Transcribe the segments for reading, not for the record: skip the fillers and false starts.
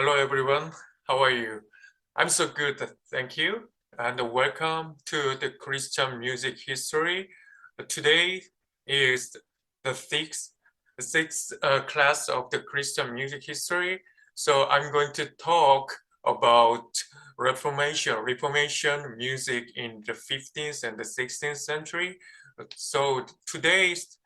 Hello everyone, how are you? I'm so good, thank you, and welcome to the Christian music history. Today is the sixth class of the Christian music history. So I'm going to talk about Reformation music in the 15th and the 16th century. So today's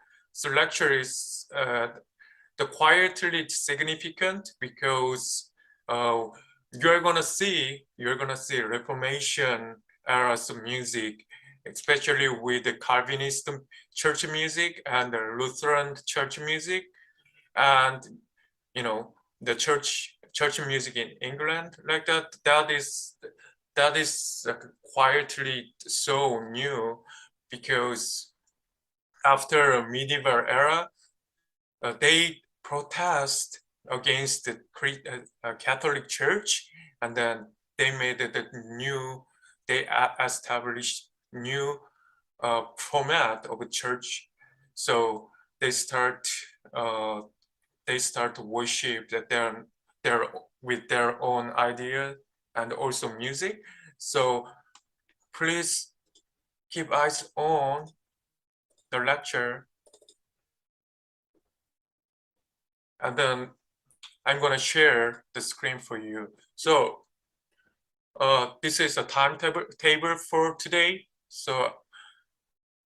lecture is the quietly significant because uh, you're gonna see Reformation eras of music, especially with the Calvinist church music and the Lutheran church music, and you know the church music in England like that. That is quietly so new because after a medieval era, they protest against the Catholic Church, and then they established new format of a church. So they start uh, they start to worship that they're with their own idea and also music. So please keep eyes on the lecture, and then I'm gonna share the screen for you. So this is a timetable for today. So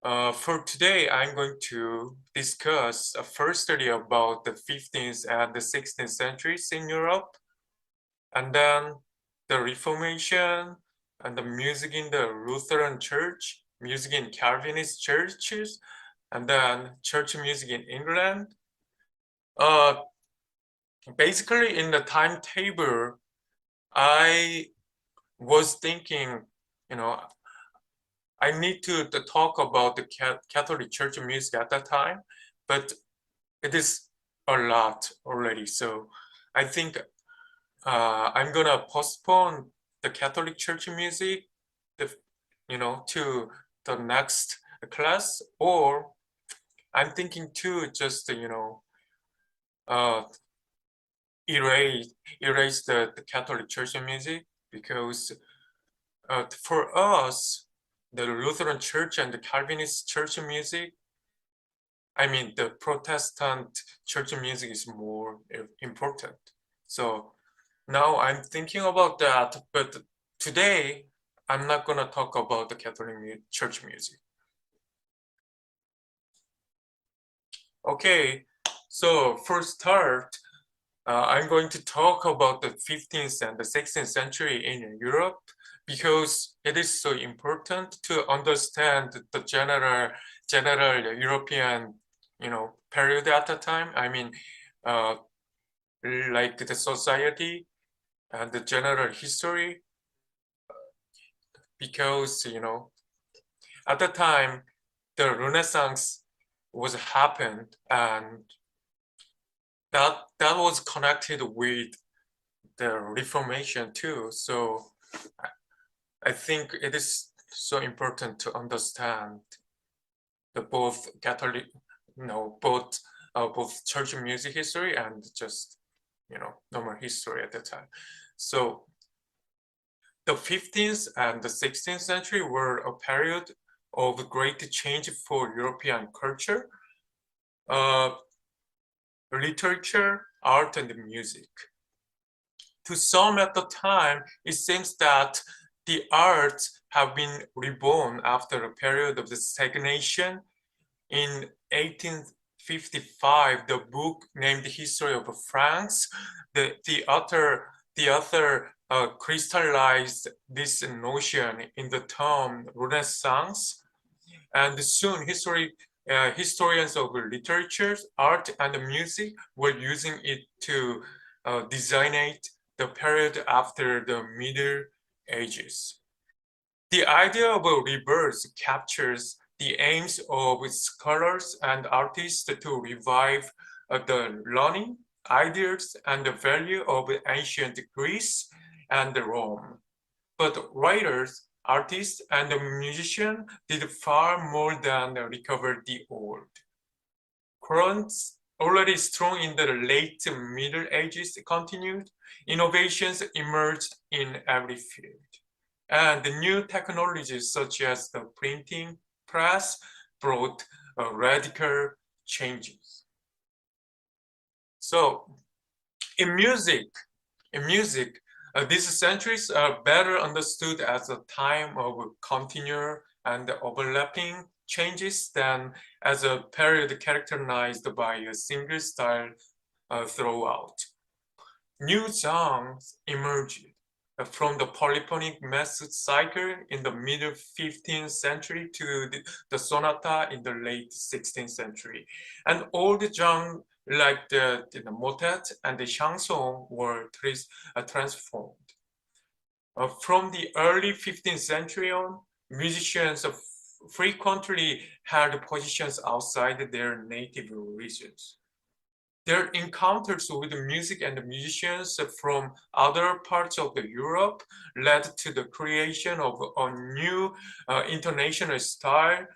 for today, I'm going to discuss firstly about the 15th and the 16th centuries in Europe, and then the Reformation and the music in the Lutheran Church, music in Calvinist churches, and then church music in England. Basically, in the timetable, I was thinking, you know, I need to talk about the Catholic Church music at that time, but it is a lot already. So I think I'm gonna postpone the Catholic Church music, the, to the next class, or I'm thinking to just, uh, erase the Catholic Church music because for us, the Lutheran Church and the Calvinist church music, I mean, the Protestant church music is more important. So now I'm thinking about that, but today I'm not going to talk about the Catholic church music. Okay, so for start, I'm going to talk about the 15th and the 16th century in Europe because it is so important to understand the general European, period at the time. I mean, uh, like the society and the general history, because at the time the Renaissance was happened, and that was connected with the Reformation too. So I think it is so important to understand the both Catholic, both church music history and just normal history at the time. So the 15th and the 16th century were a period of great change for European culture, uh, literature, art, and music. To some at the time, it seems that the arts have been reborn after a period of the stagnation. In 1855, the book named History of France, the author crystallized this notion in the term Renaissance, and soon historians of literature, art, and music were using it to designate the period after the Middle Ages. The idea of a rebirth captures the aims of scholars and artists to revive the learning, ideas, and the value of ancient Greece and Rome. But writers, artists, and musicians did far more than recover the old. already strong in the late Middle Ages continued, innovations emerged in every field. And the new technologies such as the printing press brought radical changes. So in music, these centuries are better understood as a time of continual and overlapping changes than as a period characterized by a single style throughout. New songs emerged from the polyphonic method cycle in the middle 15th century to the sonata in the late 16th century. And old genres like the motet and the chanson were transformed. From the early 15th century on, musicians frequently held positions outside their native regions. Their encounters with music and musicians from other parts of Europe led to the creation of a new international style,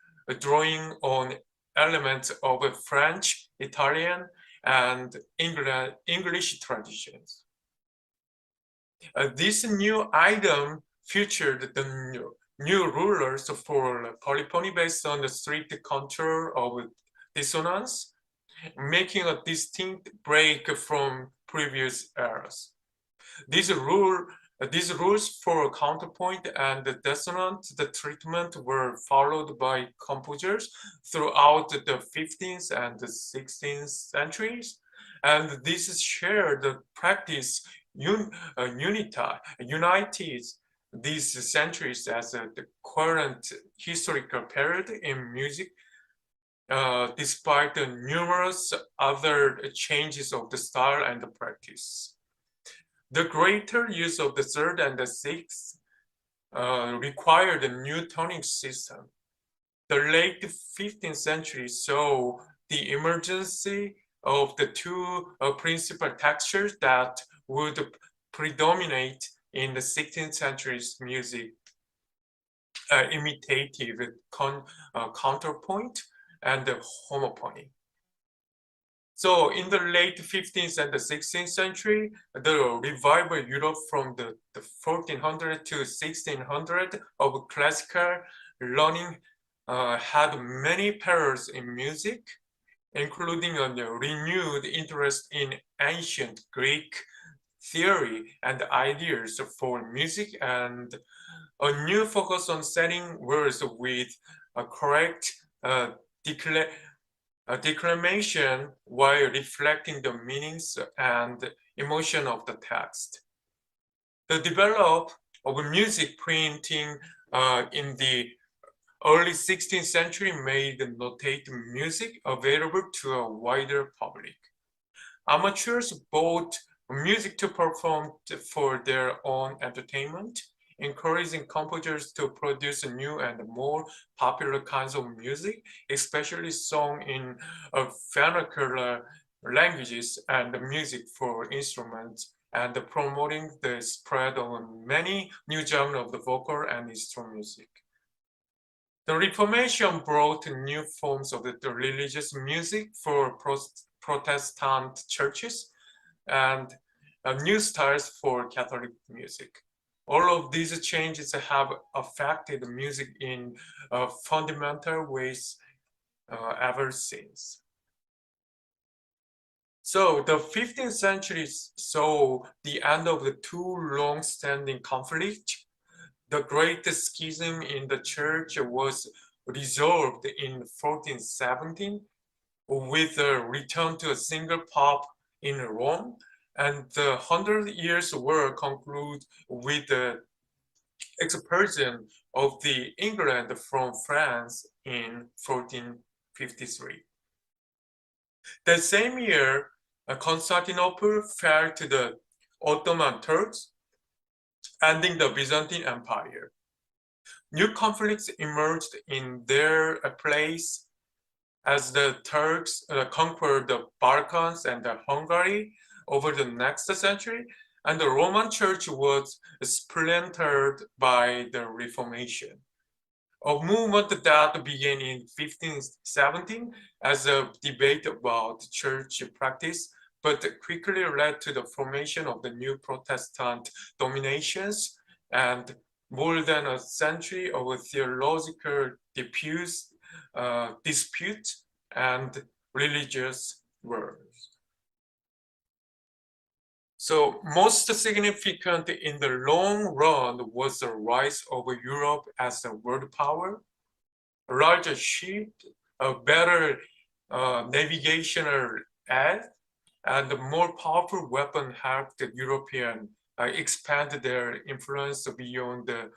drawing on elements of French, Italian, and English traditions. This new item featured the new rulers for polyphony based on the strict control of dissonance, making a distinct break from previous eras. These rules for counterpoint and dissonant the treatment were followed by composers throughout the 15th and the 16th centuries, and this shared practice united these centuries as the current historical period in music. Despite the numerous other changes of the style and the practice. The greater use of the third and the sixth required a new tonic system. The late 15th century saw the emergence of the two principal textures that would predominate in the 16th century's music, imitative counterpoint and the homophony. So in the late 15th and the 16th century, the revival Europe from the 1400 to 1600 of classical learning had many parallels in music, including a renewed interest in ancient Greek theory and ideas for music and a new focus on setting words with a correct declamation while reflecting the meanings and emotion of the text. The development of music printing in the early 16th century made notate music available to a wider public. Amateurs bought music to perform for their own entertainment, encouraging composers to produce new and more popular kinds of music, especially sung in vernacular languages and music for instruments, and promoting the spread of many new genres of the vocal and instrument music. The Reformation brought new forms of the religious music for Protestant churches and new styles for Catholic music. All of these changes have affected music in fundamental ways ever since. So the 15th century saw the end of the two long-standing conflicts. The Great Schism in the Church was resolved in 1417 with a return to a single pope in Rome, and the 100 Years' War concluded with the expulsion of the England from France in 1453. The same year, Constantinople fell to the Ottoman Turks, ending the Byzantine Empire. New conflicts emerged in their place as the Turks conquered the Balkans and Hungary over the next century, and the Roman Church was splintered by the Reformation. a movement that began in 1517 as a debate about church practice, but quickly led to the formation of the new Protestant dominations and more than a century of theological dispute and religious wars. So most significant in the long run was the rise of Europe as a world power. A larger ship, a better navigational aid, and a more powerful weapon helped the European expand their influence beyond the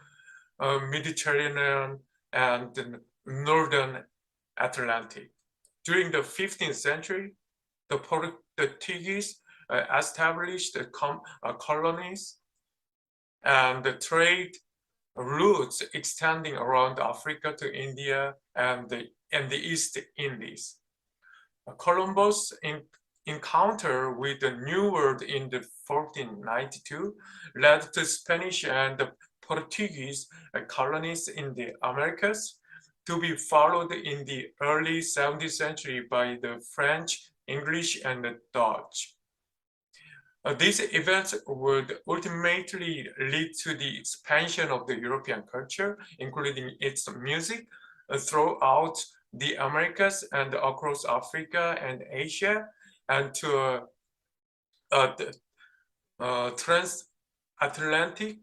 Mediterranean and the northern Atlantic. During the 15th century, the Portuguese established colonies and the trade routes extending around Africa to India and the East Indies. Columbus' encounter with the New World in the 1492 led to Spanish and Portuguese colonies in the Americas, to be followed in the early 17th century by the French, English, and the Dutch. These events would ultimately lead to the expansion of the European culture, including its music, throughout the Americas and across Africa and Asia, and to transatlantic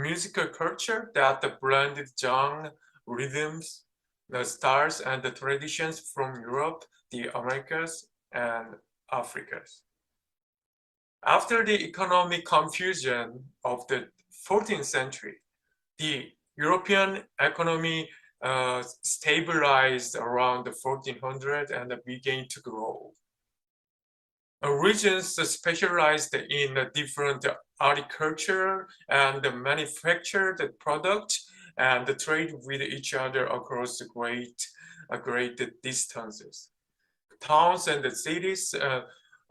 musical culture that blended genre, rhythms, the styles, and the traditions from Europe, the Americas, and Africa. After the economic confusion of the 14th century, the European economy stabilized around the 1400 and began to grow. Regions specialized in different agriculture and manufactured products and trade with each other across great distances. Towns and cities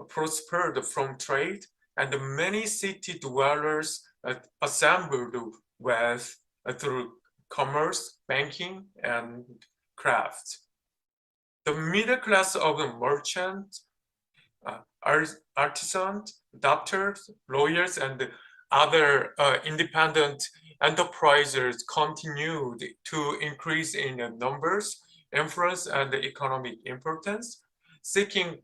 prospered from trade, and many city dwellers assembled wealth through commerce, banking, and crafts. The middle class of the merchants, artisans, doctors, lawyers, and other independent enterprises continued to increase in numbers, influence, and economic importance, seeking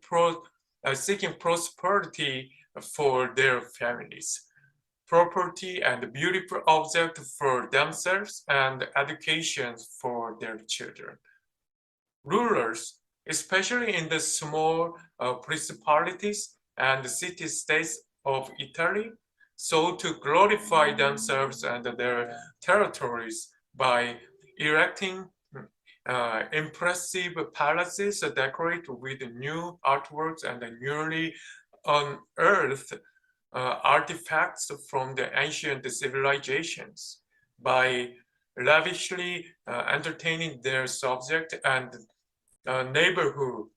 prosperity for their families, property and beautiful objects for themselves, and education for their children. Rulers, especially in the small principalities and city-states of Italy, sought to glorify themselves and their territories by erecting impressive palaces decorated with new artworks and newly unearthed artifacts from the ancient civilizations, by lavishly entertaining their subject and neighborhood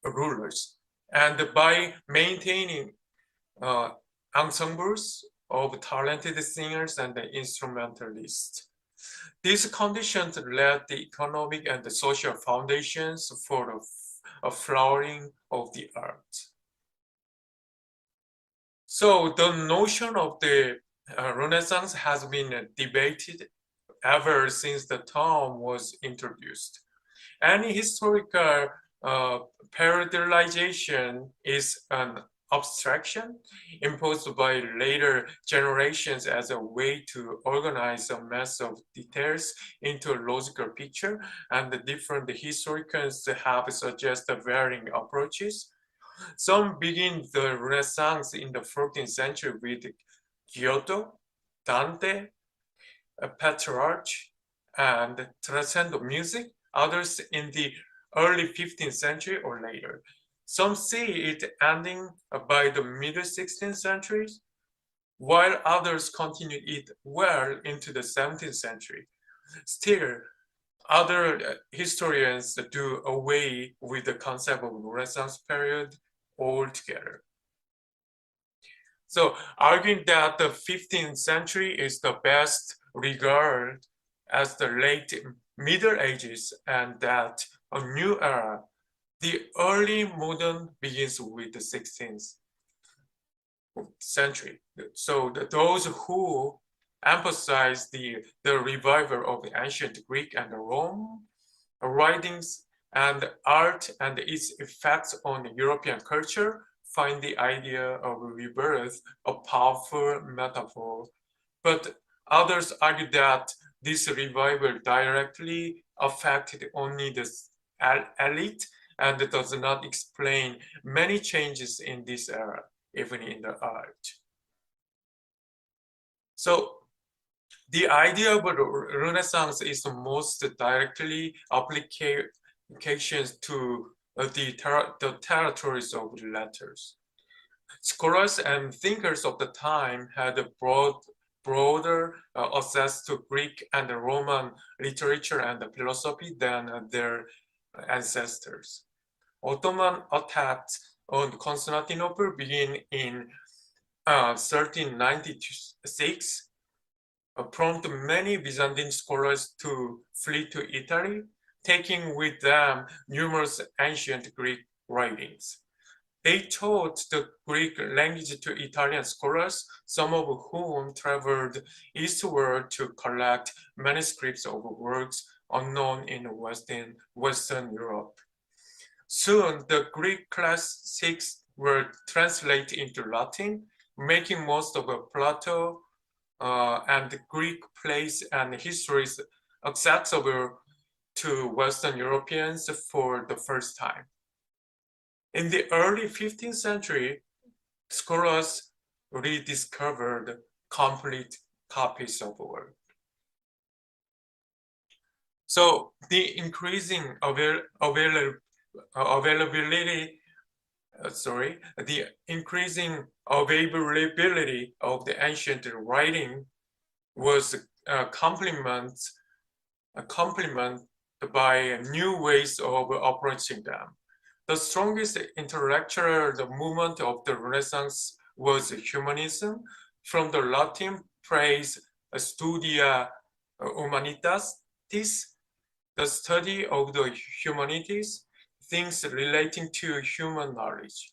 rulers, and by maintaining ensembles of talented singers and instrumentalists. These conditions laid the economic and the social foundations for a flowering of the arts. So the notion of the Renaissance has been debated ever since the term was introduced. Any historical periodization is an abstraction imposed by later generations as a way to organize a mass of details into a logical picture, and the different historians have suggested varying approaches. Some begin the Renaissance in the 14th century with Giotto, Dante, Petrarch, and transcendental music, others in the early 15th century or later. Some see it ending by the middle 16th century, while others continued it well into the 17th century. Still, other historians do away with the concept of Renaissance period altogether. So, arguing that the 15th century is the best regarded as the late Middle Ages and that a new era. The early modern begins with the 16th century. So those who emphasize the revival of the ancient Greek and Rome writings and art and its effects on European culture find the idea of rebirth a powerful metaphor. But others argue that this revival directly affected only the elite and does not explain many changes in this era, even in the art. So the idea of Renaissance is the most directly applications to the territories of the letters. Scholars and thinkers of the time had a broader access to Greek and Roman literature and philosophy than their ancestors. Ottoman attacks on Constantinople began in 1396, prompted many Byzantine scholars to flee to Italy, taking with them numerous ancient Greek writings. They taught the Greek language to Italian scholars, some of whom traveled eastward to collect manuscripts of works unknown in Western Europe. Soon, the Greek classics were translated into Latin, making most of Plato and Greek plays and histories accessible to Western Europeans for the first time. In the early 15th century, scholars rediscovered complete copies of the work. So the increasing the increasing availability of the ancient writing was complemented by new ways of approaching them. The strongest intellectual movement of the Renaissance was humanism, from the Latin phrase studia humanitatis, the study of the humanities, things relating to human knowledge.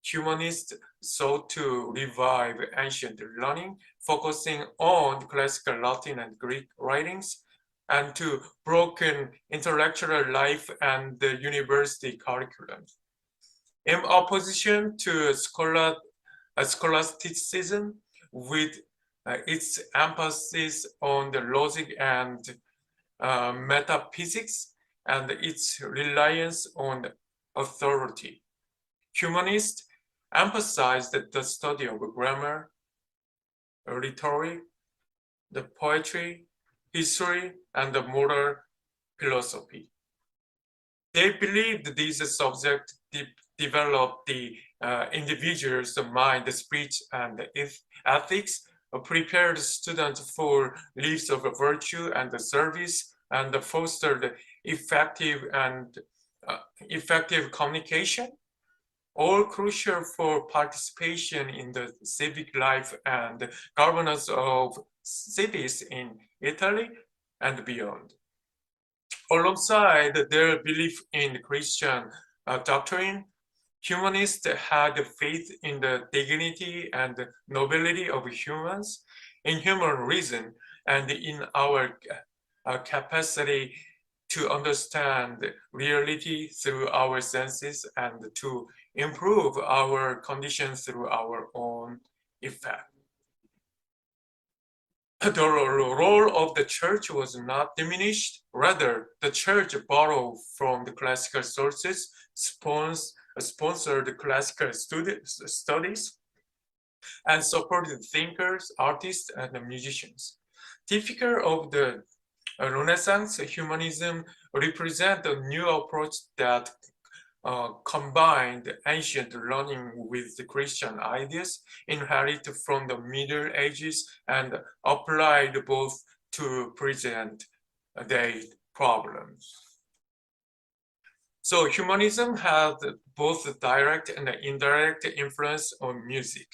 Humanists sought to revive ancient learning, focusing on classical Latin and Greek writings, and to broken intellectual life and the university curriculum. In opposition to scholasticism, with its emphasis on the logic and metaphysics and its reliance on authority. Humanists emphasized the study of grammar, rhetoric, the poetry, history, and the moral philosophy. They believed these subjects develop the individual's mind, speech, and ethics, prepared students for lives of virtue and service, and fostered effective communication, all crucial for participation in the civic life and governance of cities in Italy and beyond. Alongside their belief in Christian doctrine, humanists had faith in the dignity and nobility of humans, in human reason, and in our capacity to understand reality through our senses and to improve our condition through our own effect. The role of the church was not diminished. Rather, the church borrowed from the classical sources, sponsored classical studies, and supported thinkers, artists, and musicians. Typical of the Renaissance, humanism represents a new approach that combined ancient learning with the Christian ideas inherited from the Middle Ages and applied both to present day problems. So humanism had both direct and indirect influence on music.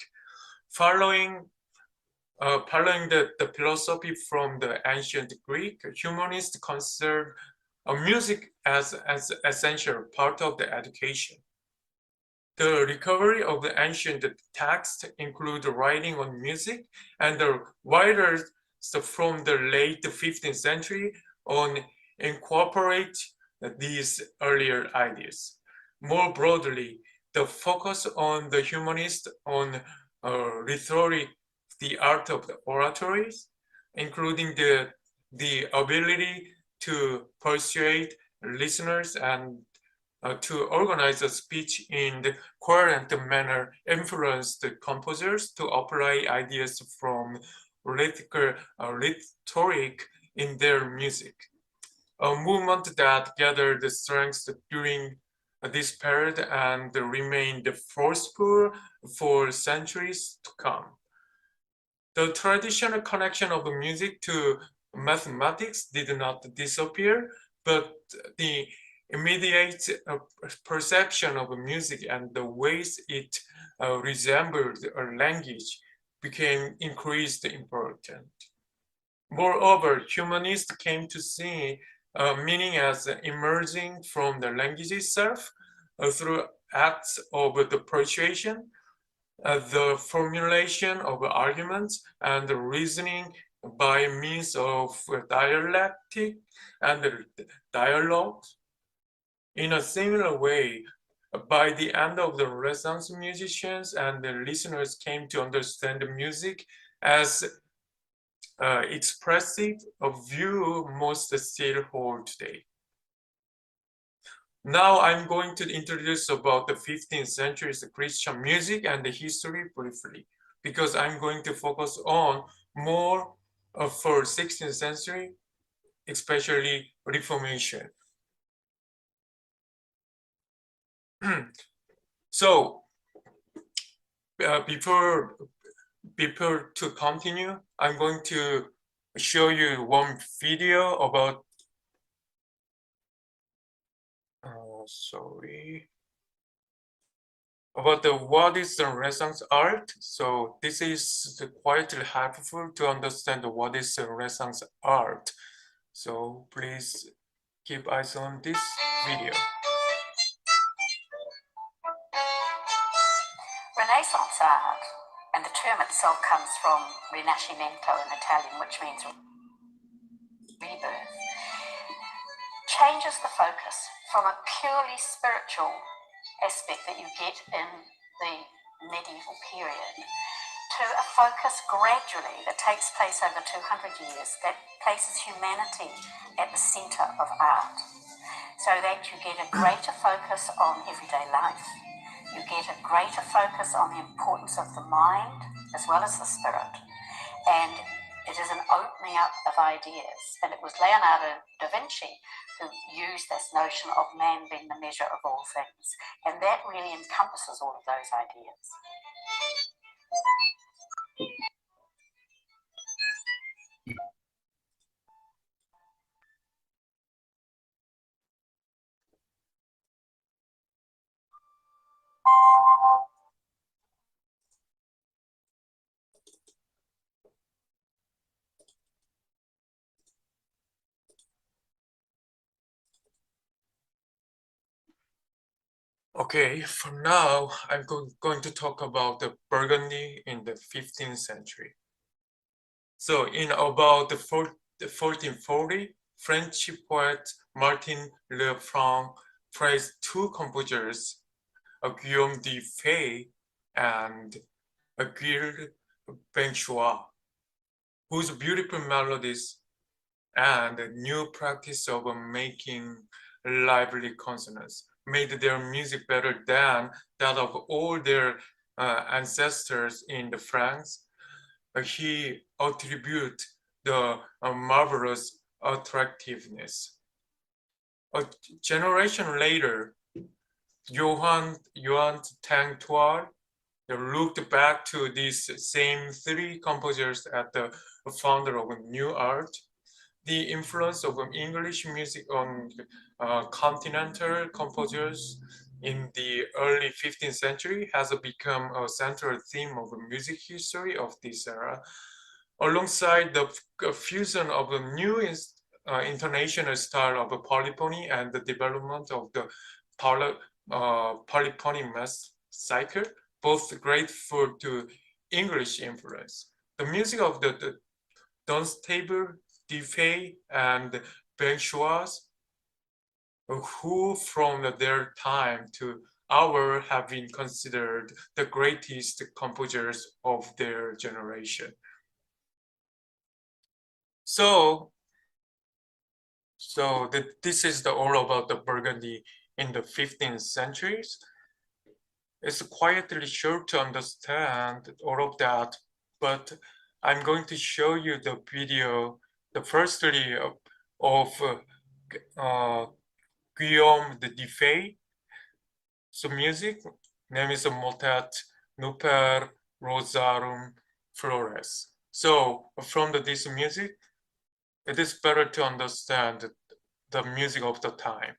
Following Following the philosophy from the ancient Greek, humanists considered music as essential part of the education. The recovery of the ancient text include writing on music, and the writers from the late 15th century on incorporate these earlier ideas. More broadly, the focus on the humanist on rhetoric, the art of the oratories, including the ability to persuade listeners and to organize a speech in the coherent manner, influenced the composers to apply ideas from rhetoric in their music. A movement that gathered strength during this period and remained forceful for centuries to come. The traditional connection of music to mathematics did not disappear, but the immediate perception of music and the ways it resembled a language became increased important. Moreover, humanists came to see meaning as emerging from the language itself through acts of the persuasion, the formulation of arguments, and the reasoning by means of dialectic and dialogue. In a similar way, by the end of the Renaissance, musicians and the listeners came to understand the music as expressive, a view most still hold today. Now I'm going to introduce about the 15th century's Christian music and the history briefly, because I'm going to focus on more for 16th century, especially Reformation. So before to continue, I'm going to show you one video about about what is the Renaissance art. So this is quite helpful to understand what is the Renaissance art. So please keep eyes on this video. Renaissance art, and the term itself comes from Rinascimento in Italian, which means rebirth, changes the focus from a purely spiritual aspect that you get in the medieval period to a focus gradually that takes place over 200 years that places humanity at the center of art, so that you get a greater focus on everyday life. You get a greater focus on the importance of the mind as well as the spirit, and it is an opening up of ideas. And it was Leonardo da Vinci who used this notion of man being the measure of all things, and that really encompasses all of those ideas. Okay, for now, I'm going to talk about the Burgundy in the 15th century. So in about the 1440, French poet Martin Lefranc praised two composers, Guillaume de Fay and Gilles Benchois, whose beautiful melodies and new practice of making lively consonants made their music better than that of all their ancestors in the France. He attributed the marvelous attractiveness. A generation later, Johann Tangtoil looked back to these same three composers as the founder of new art. The influence of English music on continental composers in the early 15th century has become a central theme of the music history of this era. alongside the fusion of the new international style of polyphony and the development of the polyphony mass cycle, both grateful to English influence. The music of the Dunstable, Defay, and Benchois, who from their time to our have been considered the greatest composers of their generation. So this is all about the Burgundy in the 15th centuries. It's quietly short to understand all of that, but I'm going to show you the video, the firstly of Guillaume de Defay. So music, name is a motet Nuper Rosarum Flores. So from this music, it is better to understand the music of the time.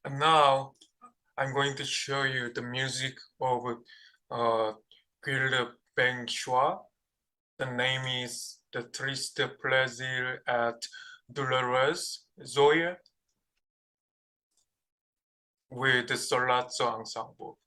And now I'm going to show you the music of Guilde Bengshua. The name is The Triste Plaisir et Douloureuse Zoe with the Solazzo Ensemble.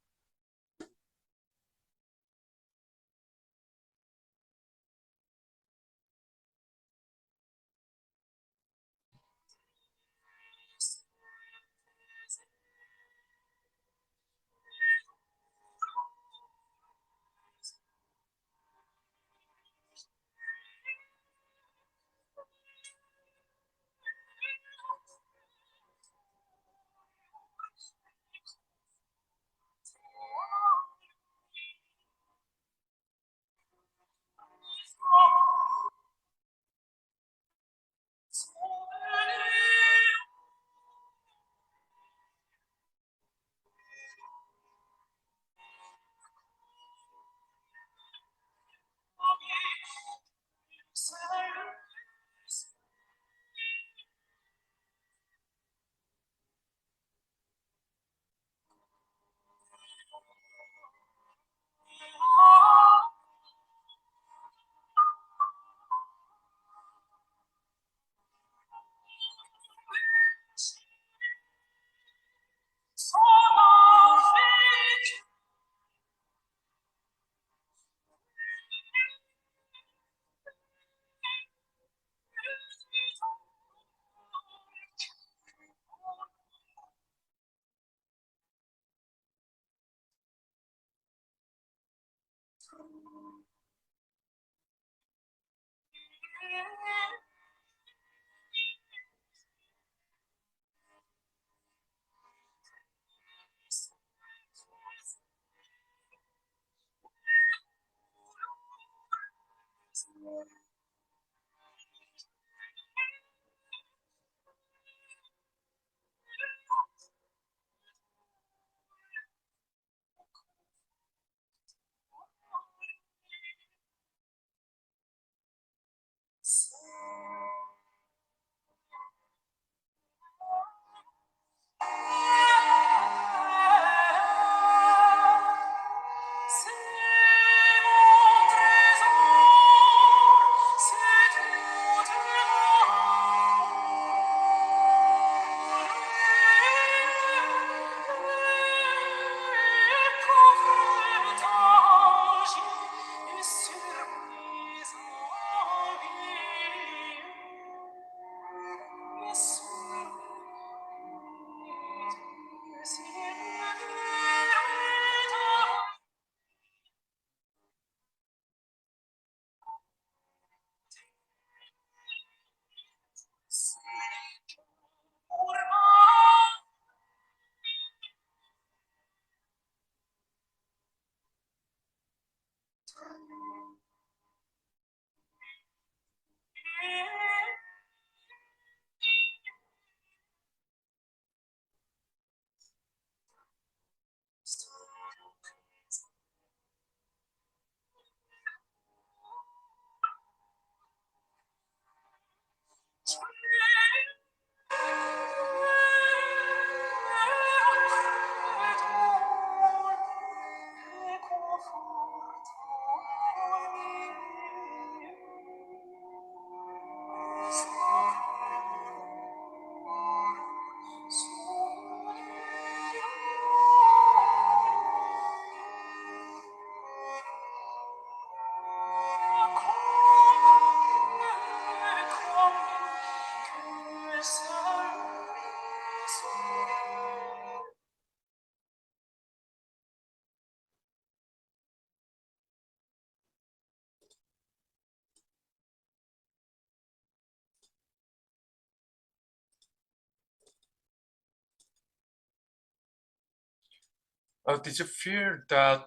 Did you feel that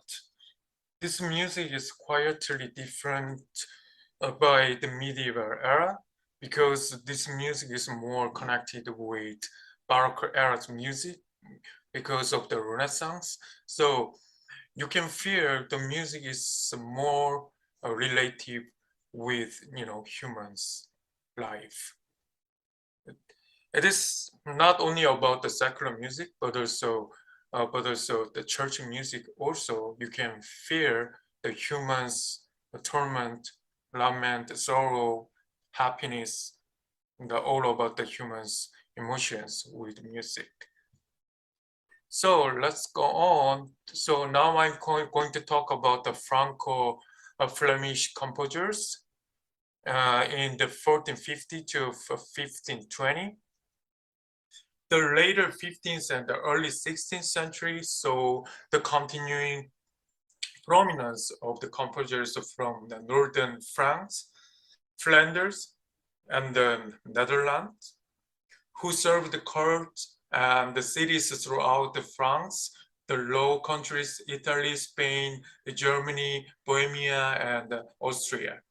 this music is quietly different by the medieval era? Because this music is more connected with Baroque era's music because of the Renaissance. So you can feel the music is more relative with humans' life. It is not only about the secular music, but also the church music. Also, you can feel the humans, the torment, lament, sorrow, happiness, all about the humans' emotions with music. So let's go on. So now I'm going to talk about the Franco-Flemish composers in the 1450 to 1520. The later 15th and the early 16th century saw the continuing prominence of the composers from the northern France, Flanders, and the Netherlands, who served the court and the cities throughout France, the Low Countries, Italy, Spain, Germany, Bohemia, and Austria.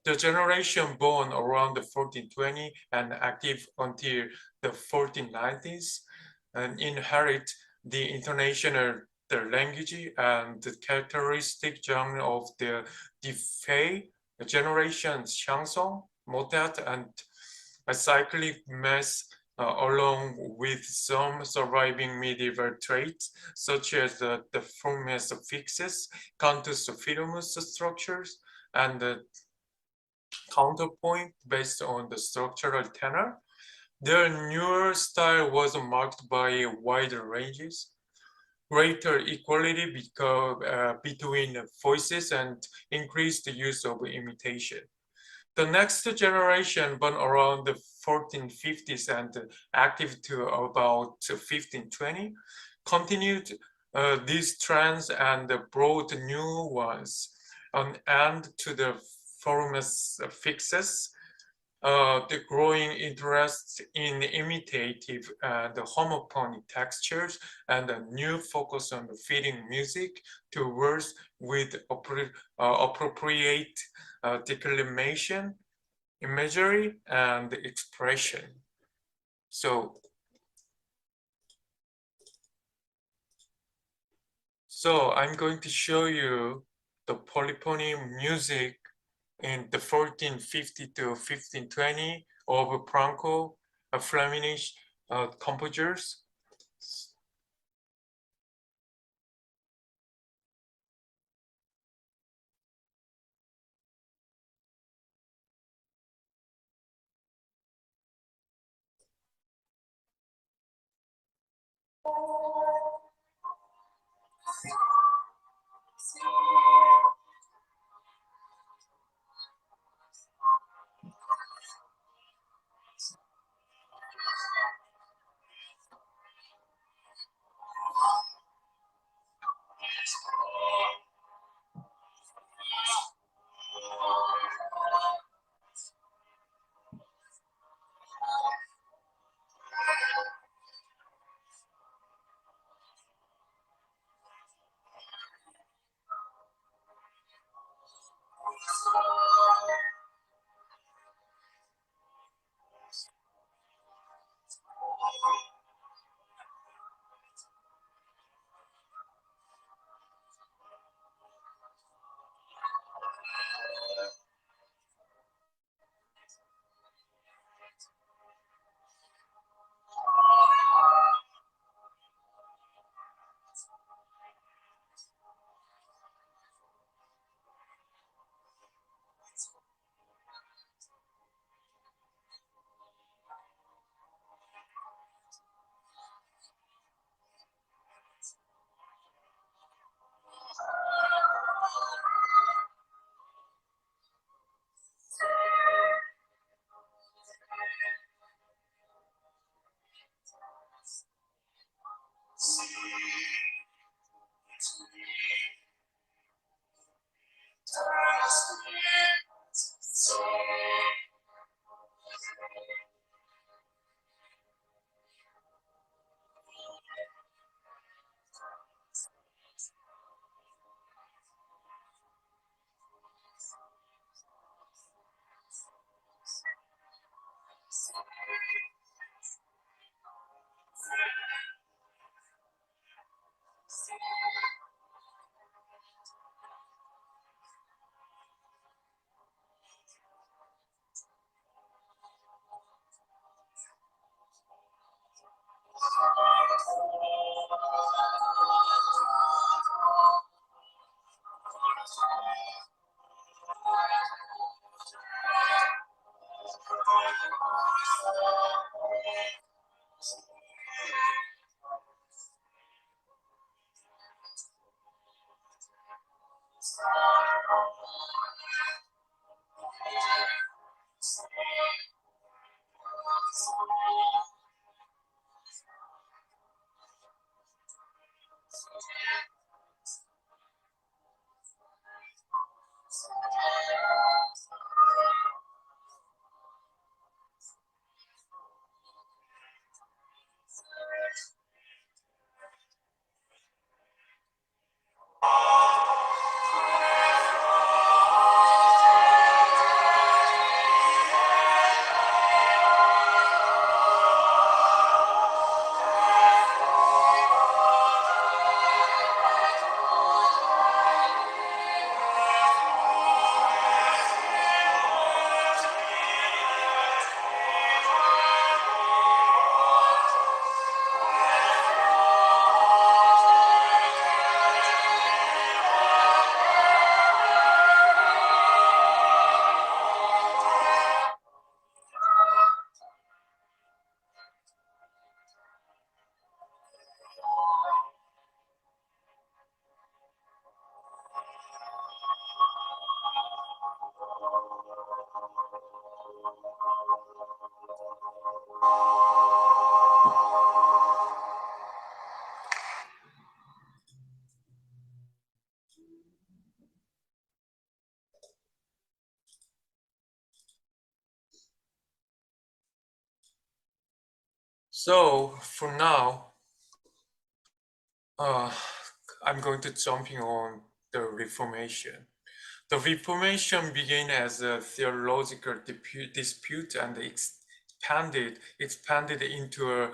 The generation born around the 1420 and active until the 1490s and inherit the international the language and the characteristic genre of the Fey generation chanson, motet, and a cyclic mass along with some surviving medieval traits such as the formas affixes, cantus firmus structures, and the counterpoint based on the structural tenor. Their newer style was marked by wider ranges, greater equality between voices, and increased use of imitation. The next generation, born around the 1450s and active to about 1520, continued these trends and brought new ones, and to the formus fixes, the growing interest in imitative and homophonic textures, and a new focus on fitting music to words with appropriate declamation, imagery, and expression. So I'm going to show you the polyphony music in the 1450 to 1520 of Franco, Flemish composers. So for now, I'm going to jumping on the Reformation. The Reformation began as a theological dispute and expanded into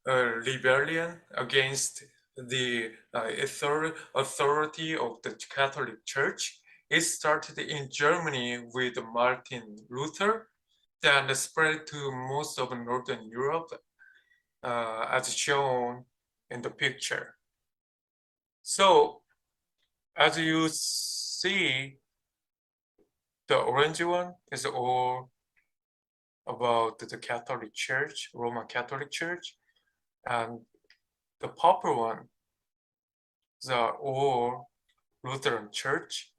a rebellion against the authority of the Catholic Church. It started in Germany with Martin Luther, then spread to most of Northern Europe, as shown in the picture. So, as you see, the orange one is all about the Catholic Church, Roman Catholic Church, and the purple one is all Lutheran Church,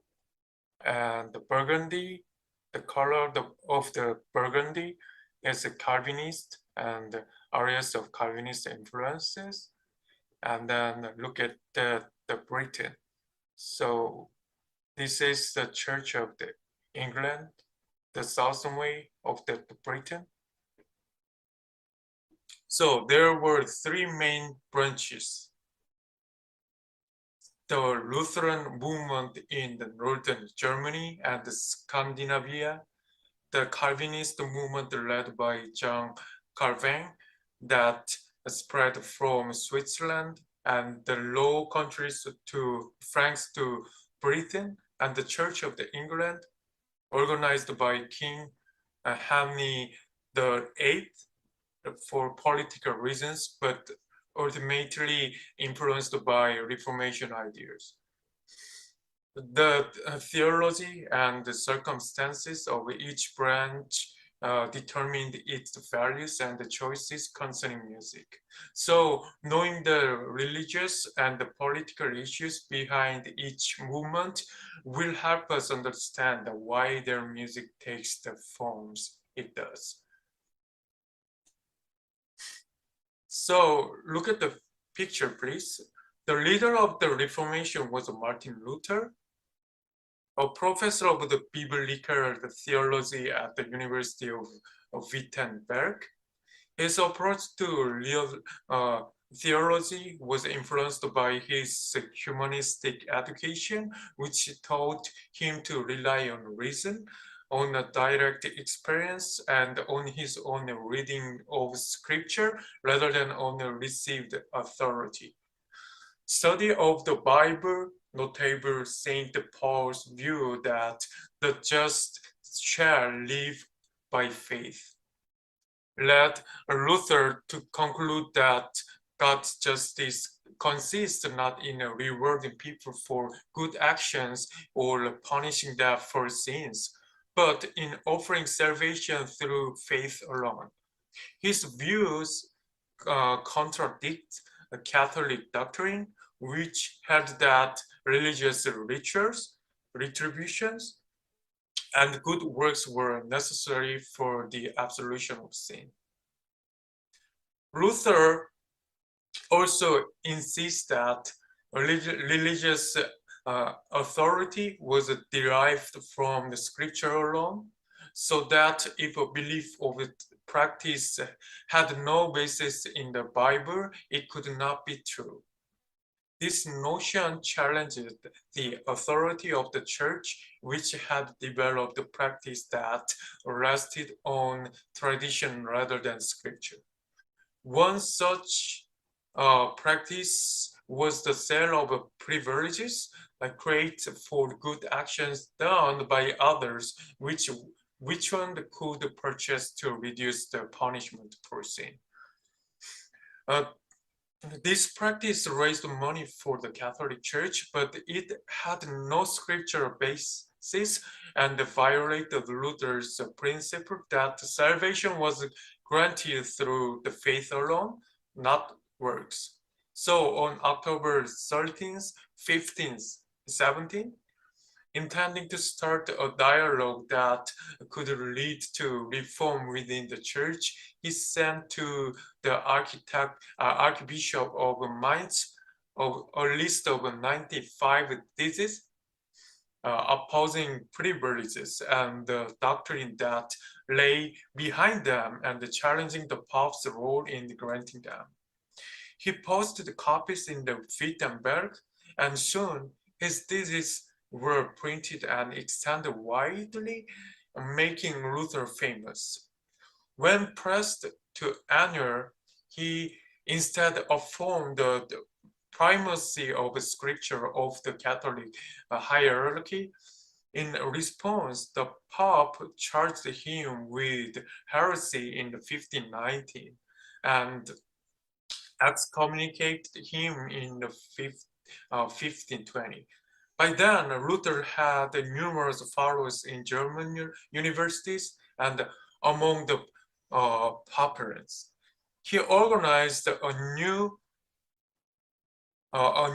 and the burgundy, the color of the burgundy is a Calvinist and areas of Calvinist influences. And then look at the Britain. So this is the Church of the England, the southern way of the Britain. So there were three main branches. The Lutheran movement in the northern Germany and Scandinavia, the Calvinist movement led by John Calvin that spread from Switzerland and the Low Countries to France to Britain, and the Church of the England, organized by King Henry VIII for political reasons, but ultimately influenced by Reformation ideas. The theology and the circumstances of each branch determined its values and the choices concerning music. So knowing the religious and the political issues behind each movement will help us understand why their music takes the forms it does. So look at the picture, please. The leader of the Reformation was Martin Luther, a professor of the biblical theology at the University of Wittenberg. His approach to theology was influenced by his humanistic education, which taught him to rely on reason, on a direct experience, and on his own reading of scripture rather than on a received authority. Study of the Bible, notable Saint Paul's view that the just shall live by faith, led Luther to conclude that God's justice consists not in rewarding people for good actions or punishing them for sins, but in offering salvation through faith alone. His views contradict Catholic doctrine, which held that religious rituals retributions, and good works were necessary for the absolution of sin. Luther also insists that religious authority was derived from the scripture alone, so that if a belief or practice had no basis in the Bible, it could not be true. This notion challenged the authority of the church, which had developed a practice that rested on tradition rather than scripture. One such practice was the sale of privileges, like credit for good actions done by others, which one could purchase to reduce the punishment for sin. This practice raised money for the Catholic Church, but it had no scriptural basis and violated Luther's principle that salvation was granted through the faith alone, not works. So on October 13th, 15th, 17th, intending to start a dialogue that could lead to reform within the church, he sent to the Archbishop of Mainz a list of 95 theses opposing privileges and the doctrine that lay behind them and challenging the Pope's role in granting them. He posted copies in the Wittenberg, and soon his theses were printed and extended widely, making Luther famous. When pressed to annul, he instead affirmed the primacy of scripture of the Catholic hierarchy. In response, the Pope charged him with heresy in 1519 and excommunicated him in 1520. By then, Luther had numerous followers in German universities and among the populace. He organized a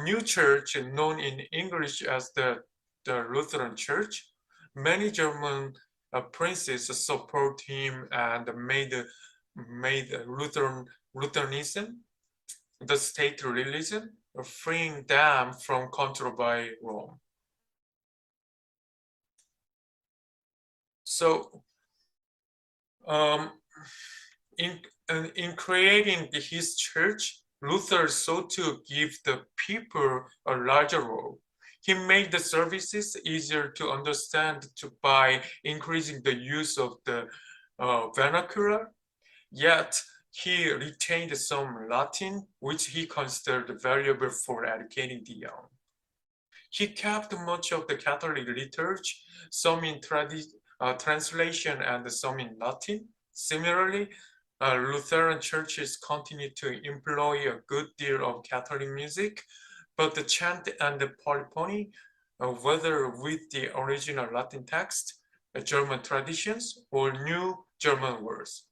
new church known in English as the Lutheran Church. Many German princes support him and made Lutheranism the state religion, freeing them from control by Rome. So, in creating his church, Luther sought to give the people a larger role. He made the services easier to understand by increasing the use of the vernacular, yet he retained some Latin, which he considered valuable for educating the young. He kept much of the Catholic liturgy, some in translation and some in Latin. Similarly, Lutheran churches continued to employ a good deal of Catholic music, but the chant and the polyphony, whether with the original Latin text, German traditions, or new German words.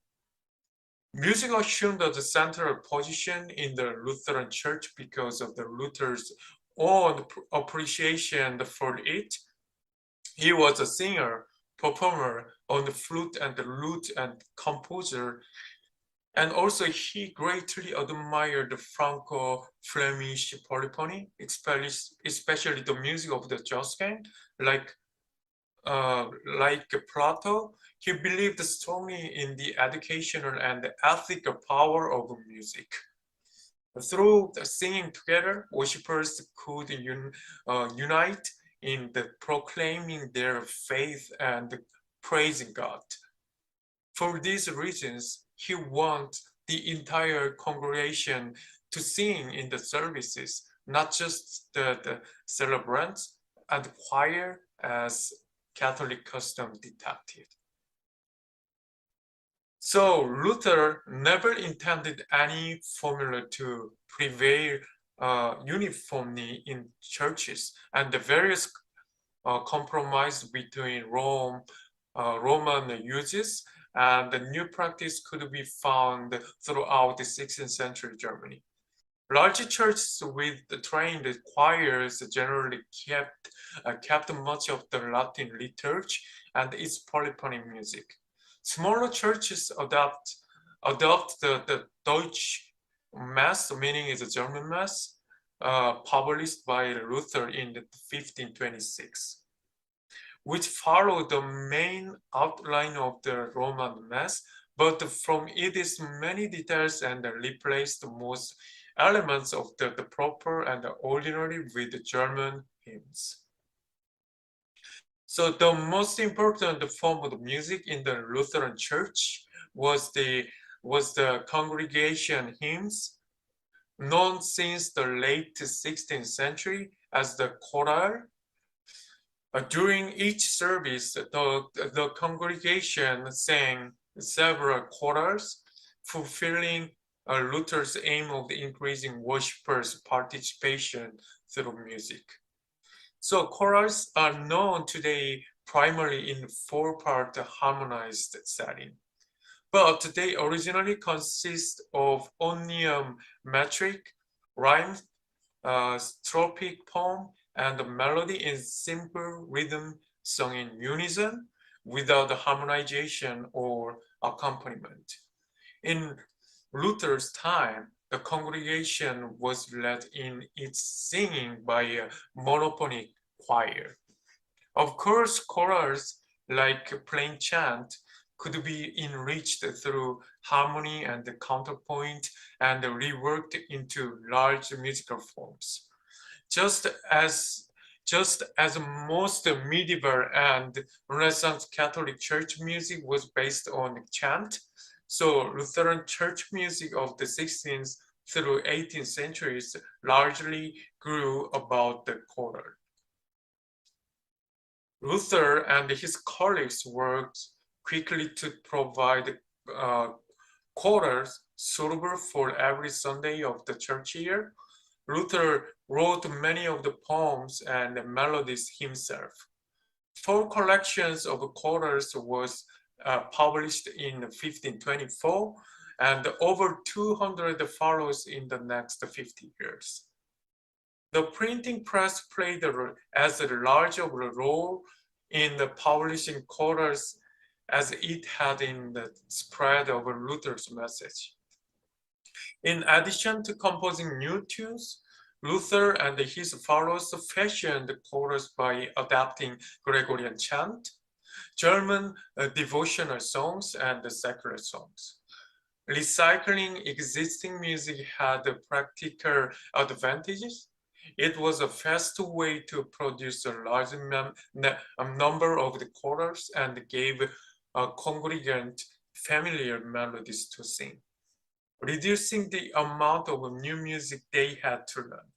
Music assumed the central position in the Lutheran Church because of the Luther's own appreciation for it. He was a singer, performer on the flute and the lute and composer, and also he greatly admired the Franco-Flemish polyphony, especially the music of the Josquin, like Plato. He believed strongly in the educational and ethical power of music. Through singing together, worshippers could unite in the proclaiming their faith and praising God. For these reasons, he wanted the entire congregation to sing in the services, not just the celebrants and choir as Catholic custom dictated. So Luther never intended any formula to prevail uniformly in churches, and the various compromise between Roman uses and the new practice could be found throughout the 16th century Germany. Large churches with trained choirs generally kept much of the Latin liturgy and its polyphonic music. Smaller churches adopt the Deutsche Mass, meaning it's a German Mass, published by Luther in 1526, which followed the main outline of the Roman Mass, but from its many details and replaced most elements of the proper and the ordinary with the German hymns. So the most important form of music in the Lutheran Church was the congregation hymns, known since the late 16th century as the choral. During each service, the congregation sang several chorals, fulfilling Luther's aim of increasing worshippers' participation through music. So chorals are known today primarily in four-part harmonized setting, but they originally consist of only metric, rhyme, strophic poem, and the melody in simple rhythm sung in unison without harmonization or accompaniment. In Luther's time, the congregation was led in its singing by a monophonic choir. Of course, chorals, like plain chant, could be enriched through harmony and counterpoint and reworked into large musical forms. Just as most medieval and Renaissance Catholic Church music was based on chant, so Lutheran church music of the 16th through 18th centuries largely grew about the choral. Luther and his colleagues worked quickly to provide chorals suitable for every Sunday of the church year. Luther wrote many of the poems and melodies himself. 4 collections of chorals was published in 1524, and over 200 follows in the next 50 years. The printing press played as large of a role in the publishing chorals as it had in the spread of Luther's message. In addition to composing new tunes, Luther and his followers fashioned chorals by adapting Gregorian chant, German devotional songs, and secular songs. Recycling existing music had practical advantages. It was a fast way to produce a large number of the chorals and gave a congregant familiar melodies to sing, reducing the amount of new music they had to learn.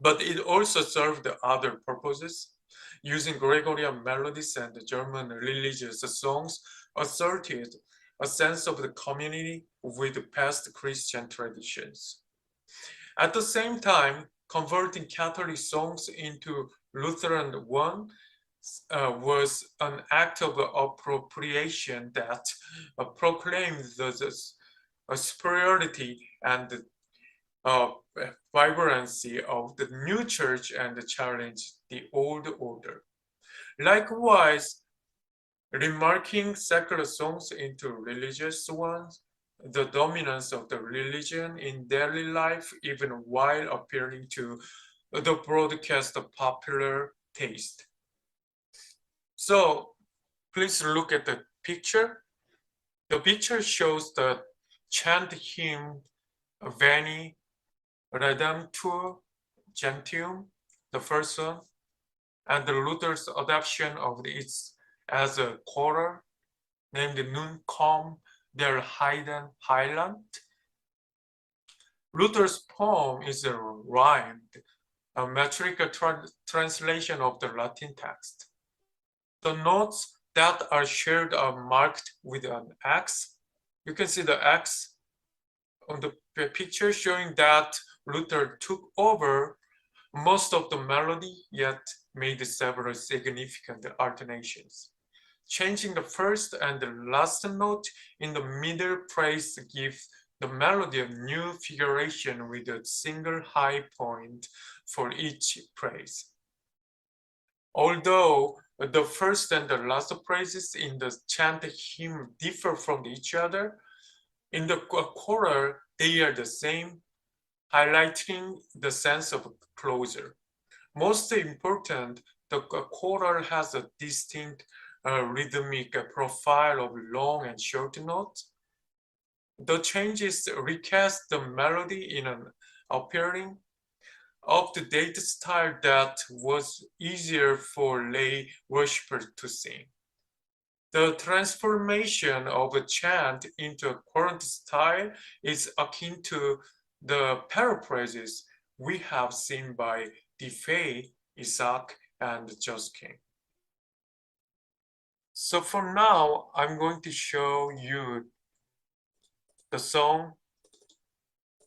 But it also served other purposes. Using Gregorian melodies and German religious songs asserted a sense of the community with past Christian traditions. At the same time, converting Catholic songs into Lutheran ones was an act of appropriation that proclaimed the superiority and vibrancy of the new church and challenged the old order. Likewise, remarking secular songs into religious ones, the dominance of the religion in daily life, even while appealing to the broadcast of popular taste. So please look at the picture. The picture shows the chant hymn Veni Redemptor Gentium, the first one, and the Luther's adoption of its as a choral named Nun komm der Heiden Heiland. Luther's poem is a rhymed, a metrical translation of the Latin text. The notes that are shared are marked with an X. You can see the X on the picture, showing that Luther took over most of the melody, yet made several significant alternations. Changing the first and the last note in the middle phrase gives the melody of new figuration with a single high point for each phrase. Although the first and the last phrases in the chant hymn differ from each other, in the choral they are the same, highlighting the sense of closure. Most important, the choral has a distinct rhythmic profile of long and short notes. The changes recast the melody in an appearing, up-to-date style that was easier for lay worshippers to sing. The transformation of a chant into a current style is akin to the paraphrases we have seen by DeFay, Isaac, and Joskin. So for now, I'm going to show you the song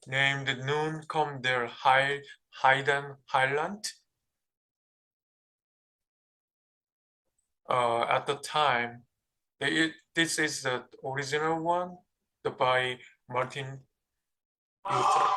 named Nun Kom der Heiden Heiland. At the time, this is the original one by Martin Luther.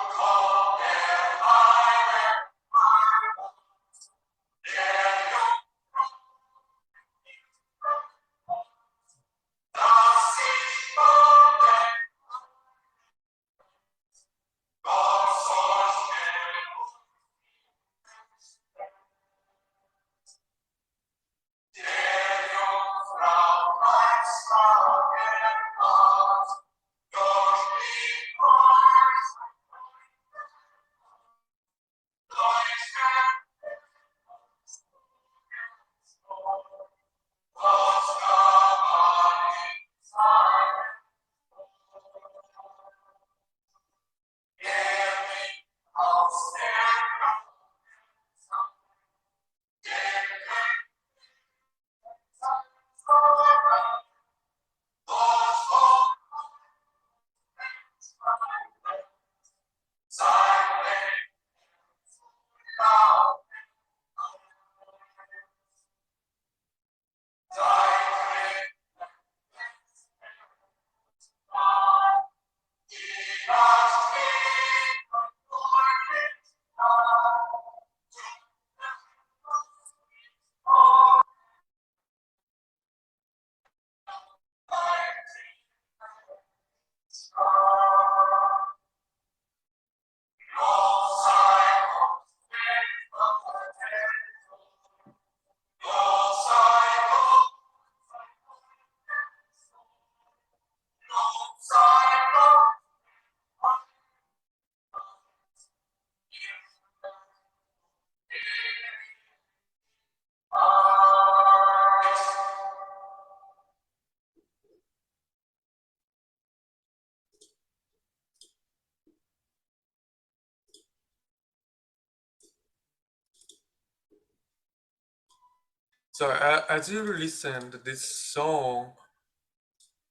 So as you listened, this song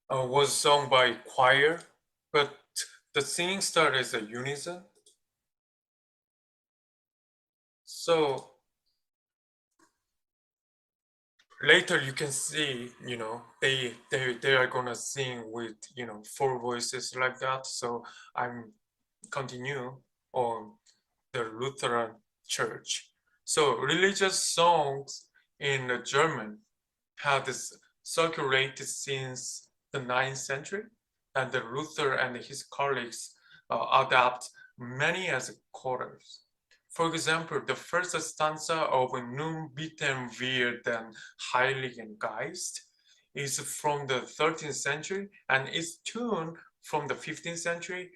was sung by choir, but the singing style is a unison. So later you can see, they are gonna sing with, four voices like that. So I'm continue on the Lutheran Church. So religious songs in German had circulated since the 9th century, and the Luther and his colleagues adapt many as chorals. For example, the first stanza of Nun bieten wir den Heiligen Geist is from the 13th century, and its tune from the 15th century.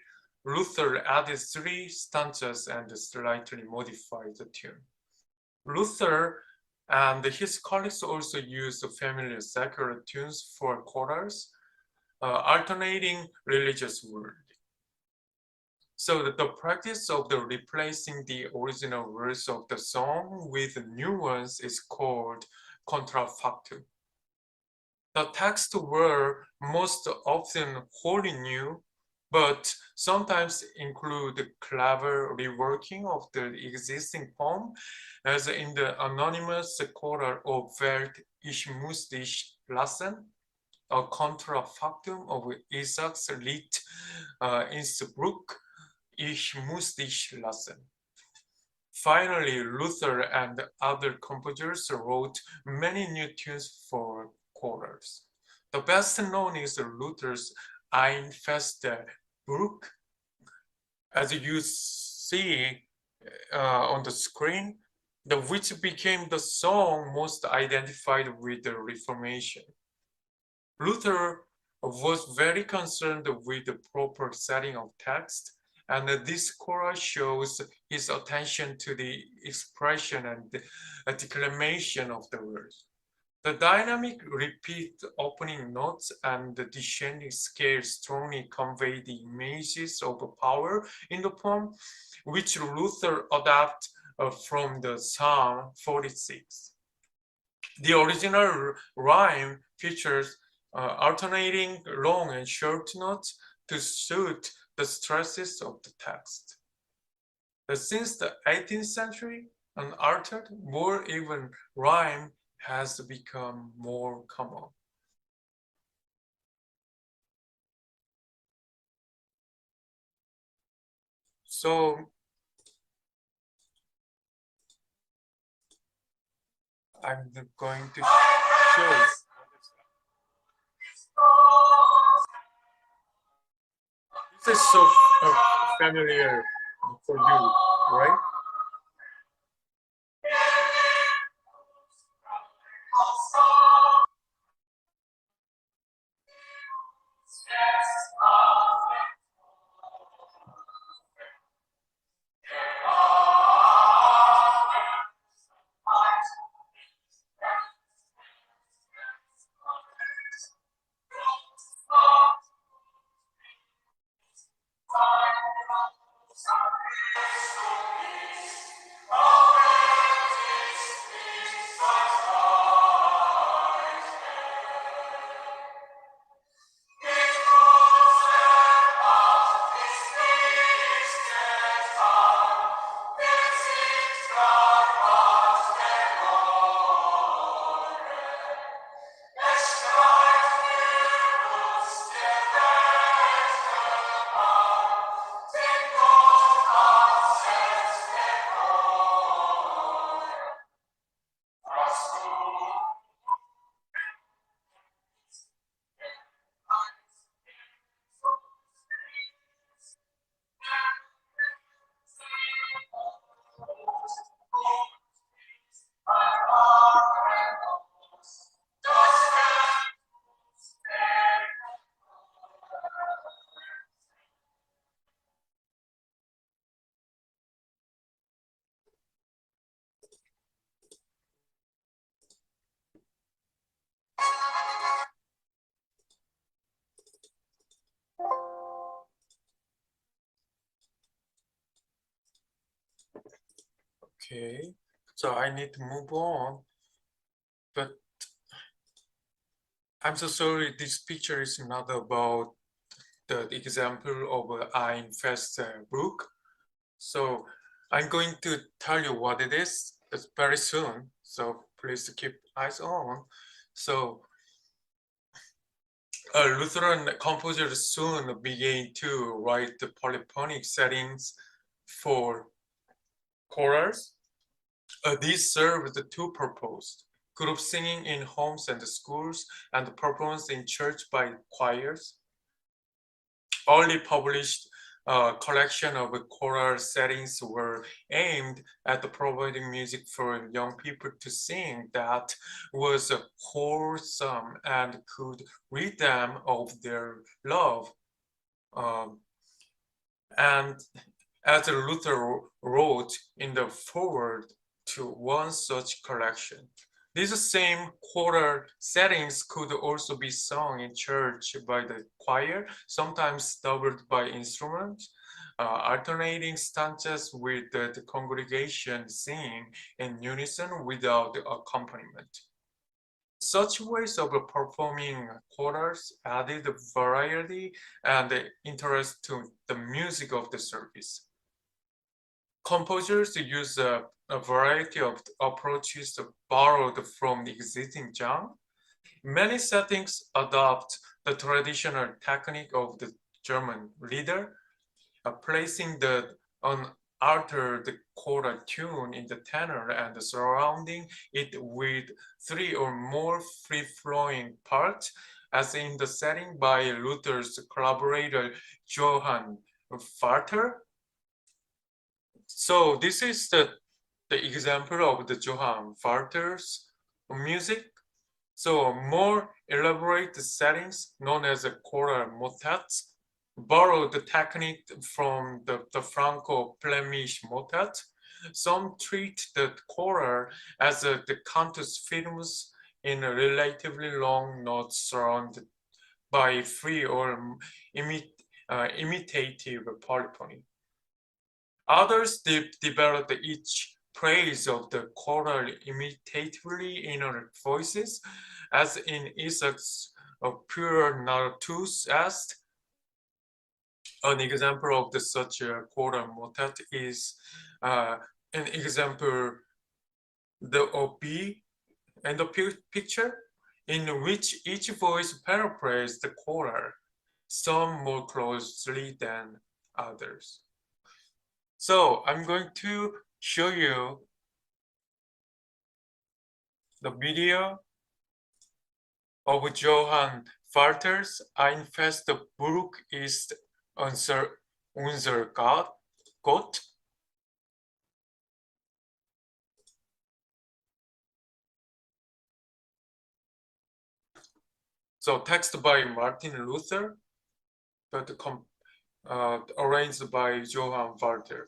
Luther added 3 stanzas and slightly modified the tune. Luther and his colleagues also used familiar secular tunes for chorals, alternating religious words. So the practice of replacing the original words of the song with new ones is called contrafactum. The texts were most often wholly new, but sometimes include clever reworking of the existing poem, as in the anonymous choral of Welt, ich muss dich lassen, a contrafactum of Isaac's Lied Innsbruck, Ich muss dich lassen. Finally, Luther and other composers wrote many new tunes for chorals. The best known is Luther's Ein feste Bruch. As you see on the screen, which became the song most identified with the Reformation. Luther was very concerned with the proper setting of text, and this chorus shows his attention to the expression and the declamation of the words. The dynamic repeat opening notes and the descending scale strongly convey the images of power in the poem, which Luther adapted from the Psalm 46. The original rhyme features alternating long and short notes to suit the stresses of the text. Since the 18th century, an altered, more even rhyme has become more common. So I'm going to show. This is so familiar for you, right? Okay, so I need to move on, but I'm so sorry, this picture is not about the example of Ein feste Bruch. So I'm going to tell you what it is very soon. So please keep eyes on. So Lutheran composers soon began to write the polyphonic settings for chorals. These serve the two purposes: group singing in homes and schools, and performance in church by choirs. Early published collection of choral settings were aimed at providing music for young people to sing that was wholesome and could rid them of their love. And as Luther wrote in the foreword to one such collection, these same choral settings could also be sung in church by the choir, sometimes doubled by instruments, alternating stanzas with the congregation singing in unison without accompaniment. Such ways of performing chorals added variety and interest to the music of the service. Composers use a variety of approaches borrowed from the existing genre, Many settings adopt the traditional technique of the German lieder, placing the unaltered choral tune in the tenor and surrounding it with three or more free-flowing parts, as in the setting by Luther's collaborator Johann Vater. So this is the example of the Johann Vater's music. So more elaborate settings known as choral motets borrowed the technique from the Franco-Flemish motet. Some treat the choral as the cantus firmus in a relatively long notes surrounded by free or imitative polyphony. Others developed each praise of the choral imitatively inner voices, as in Isaac's Pure Nartus Est. An example of such a choral motet is an example of B and the picture, in which each voice paraphrases the choral, some more closely than others. So I'm going to show you the video of Johann Vater's Ein feste Burg ist unser Gott. So text by Martin Luther, but arranged by Johann Vater.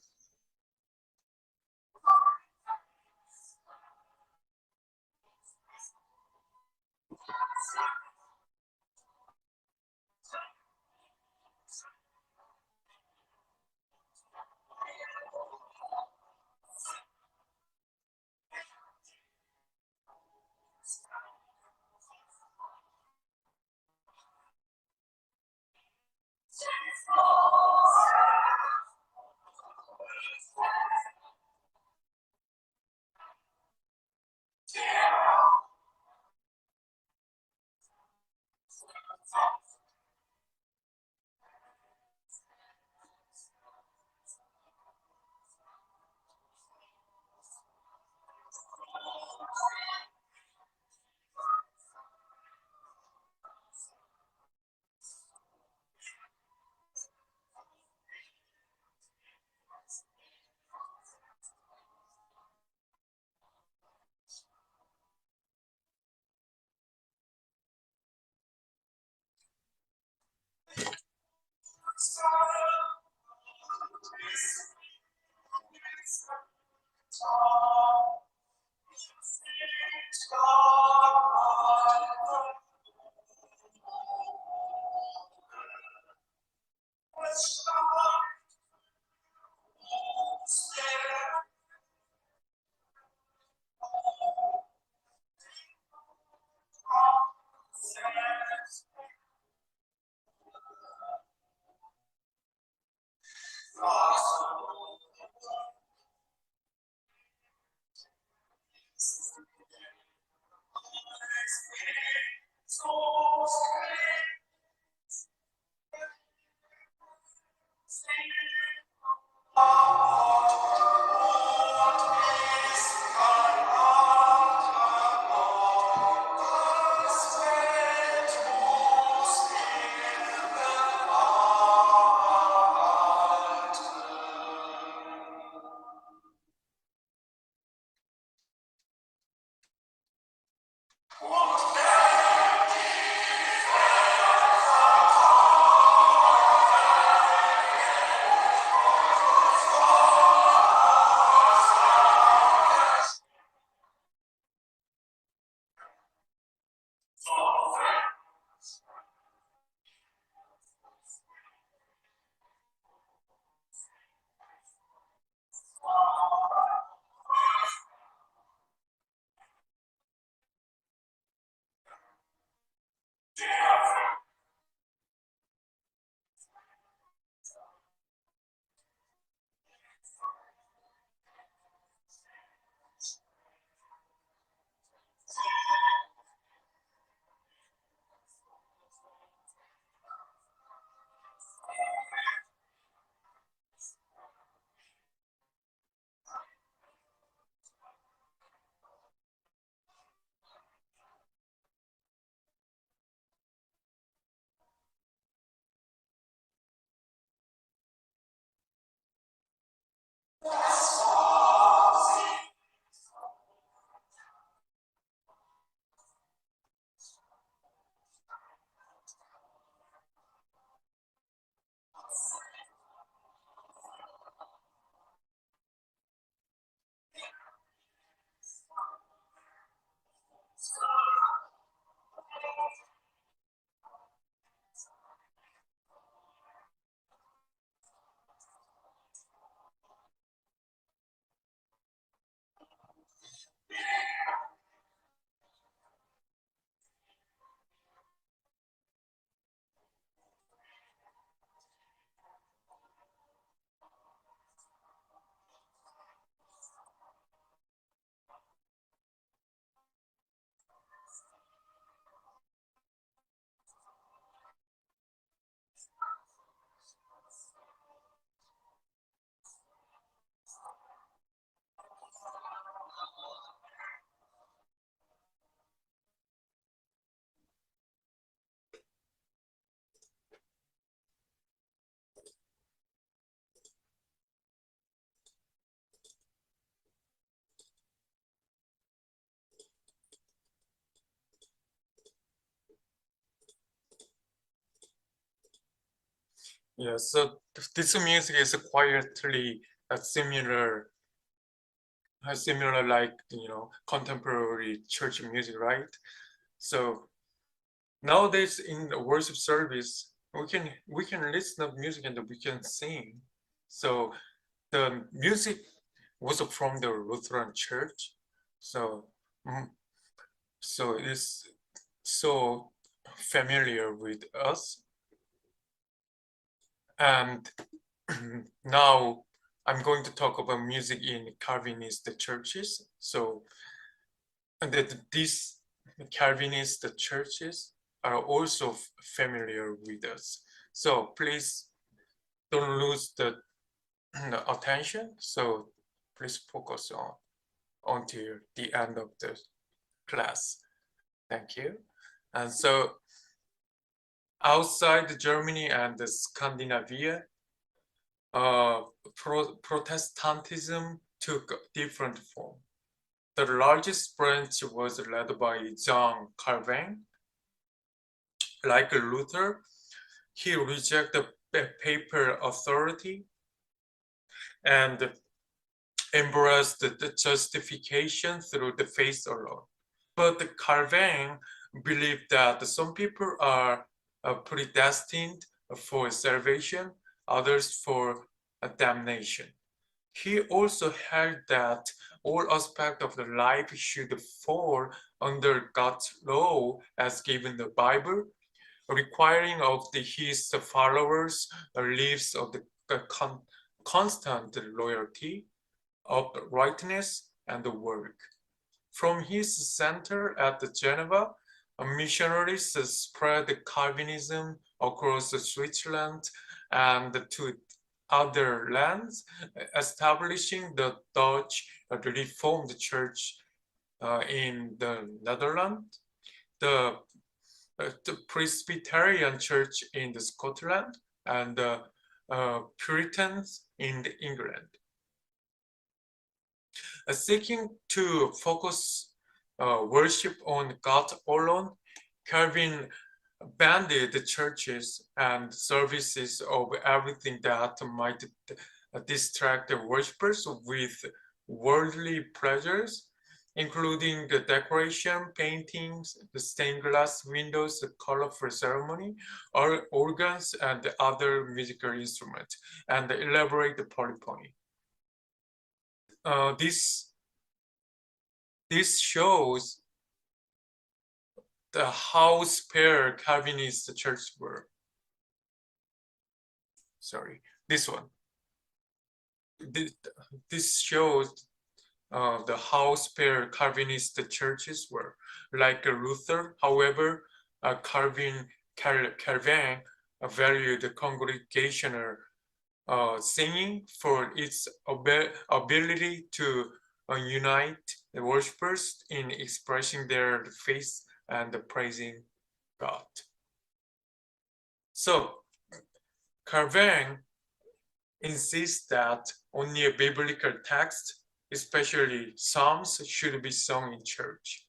Yeah, so this music is quietly similar like contemporary church music, right? So nowadays in the worship service, we can listen to music and we can sing. So the music was from the Lutheran Church. So mm, so it's so familiar with us. And now I'm going to talk about music in Calvinist churches. So and that these Calvinist churches are also familiar with us. So please don't lose the attention. So please focus on until the end of the class. Thank you. And so outside Germany and Scandinavia, Protestantism took different form. The largest branch was led by John Calvin. Like Luther, he rejected papal authority and embraced the justification through the faith alone. But Calvin believed that some people are predestined for salvation, others for damnation. He also held that all aspects of the life should fall under God's law as given in the Bible, requiring of his followers lives of the constant loyalty, uprightness, and work. From his center at Geneva, missionaries spread Calvinism across Switzerland and to other lands, establishing the Dutch Reformed Church in the Netherlands, the Presbyterian Church in Scotland, and the Puritans in England. Seeking to focus worship on God alone, Calvin banned the churches and services of everything that might distract the worshippers with worldly pleasures, including the decoration, paintings, the stained glass windows, the colorful ceremony, organs, and other musical instruments, and elaborate polyphony. This shows how spare Calvinist churches were. Sorry, this one. This shows the how spare Calvinist churches were. Like Luther, however, Calvin valued congregational singing for its ability to unite the worshippers in expressing their faith and praising God. So Calvin insists that only a biblical text, especially Psalms, should be sung in church.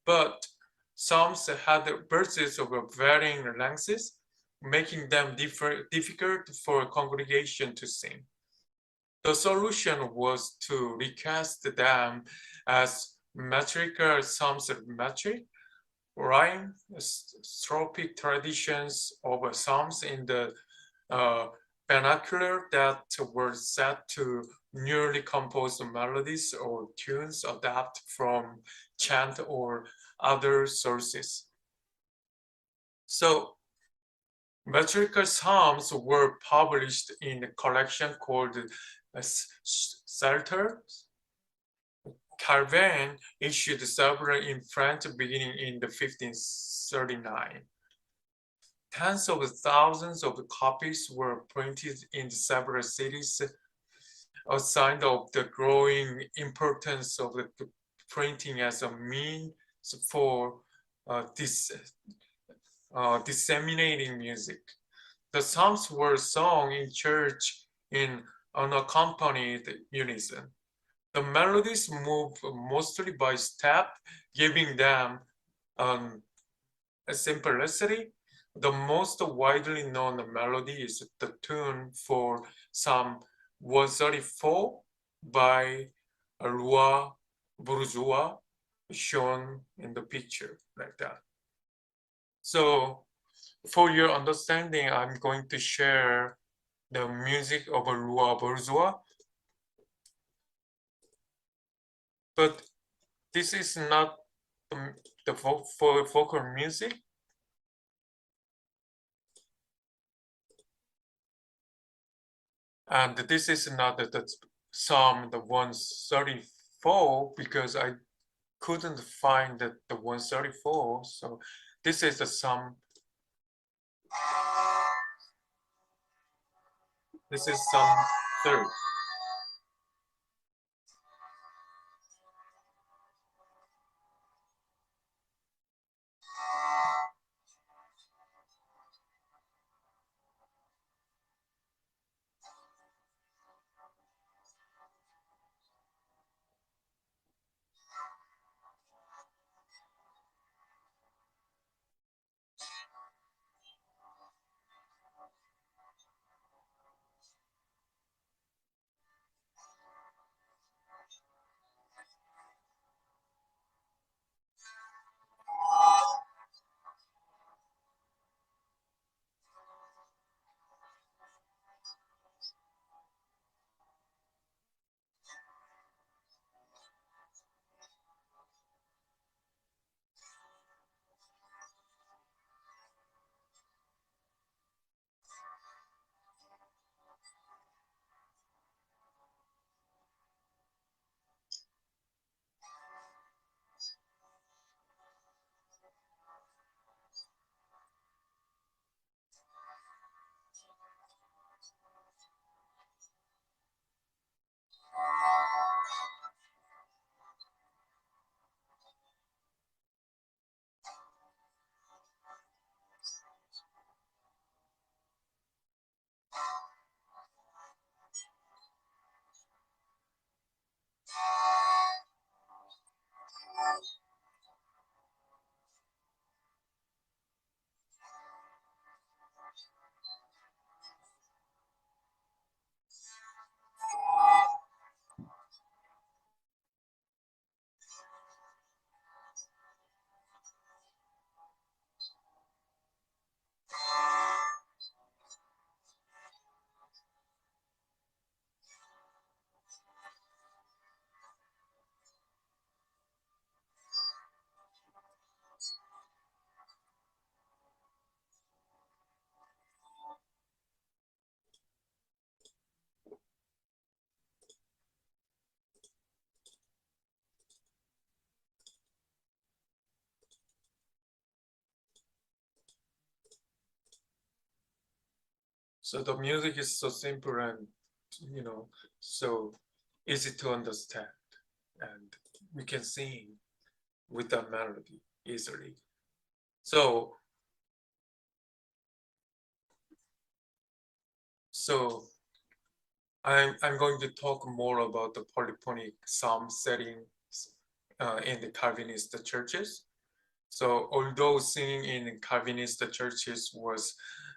But Psalms had verses of varying lengths, making them difficult for a congregation to sing. The solution was to recast them as metrical psalms of metric, rhyme, strophic traditions of psalms in the vernacular that were set to newly composed melodies or tunes adapted from chant or other sources. So metrical psalms were published in a collection called Psalters. Calvin issued several in French beginning in the 1539. Tens of thousands of copies were printed in several cities, a sign of the growing importance of the printing as a means for disseminating music. The psalms were sung in church in unaccompanied unison. The melodies move mostly by step, giving them a simplicity The most widely known melody is the tune for Psalm 134 by Roi Bourgeois, shown in the picture like that. So for your understanding, I'm going to share the music of Roi Bourgeois. But this is not the vocal music. And this is not the Psalm the 134 because I couldn't find the 134. So this is the Psalm. This is Psalm 3. So the music is so simple and so easy to understand, and we can sing with the melody easily. So I'm going to talk more about the polyphonic psalm settings in the Calvinist churches. So although singing in Calvinist churches was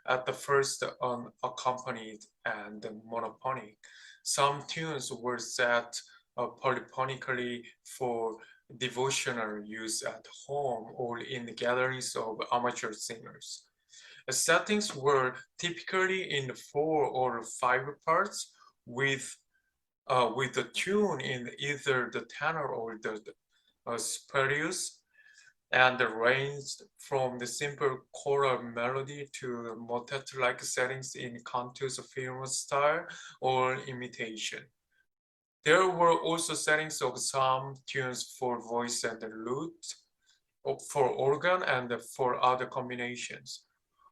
at the first unaccompanied and monophonic, some tunes were set polyphonically for devotional use at home or in the gatherings of amateur singers. The settings were typically in 4 or 5 parts with the tune in either the tenor or the spurious, and ranged from the simple choral melody to motet-like settings in cantus firmus style or imitation. There were also settings of some tunes for voice and lute, for organ, and for other combinations.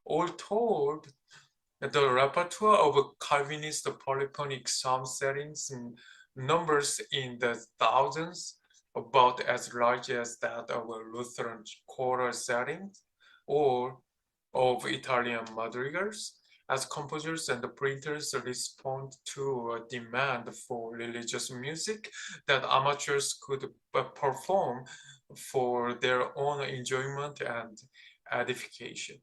All told, the repertoire of Calvinist polyphonic psalm settings numbers in the thousands, about as large as that of Lutheran choral settings or of Italian madrigals, as composers and printers respond to a demand for religious music that amateurs could perform for their own enjoyment and edification.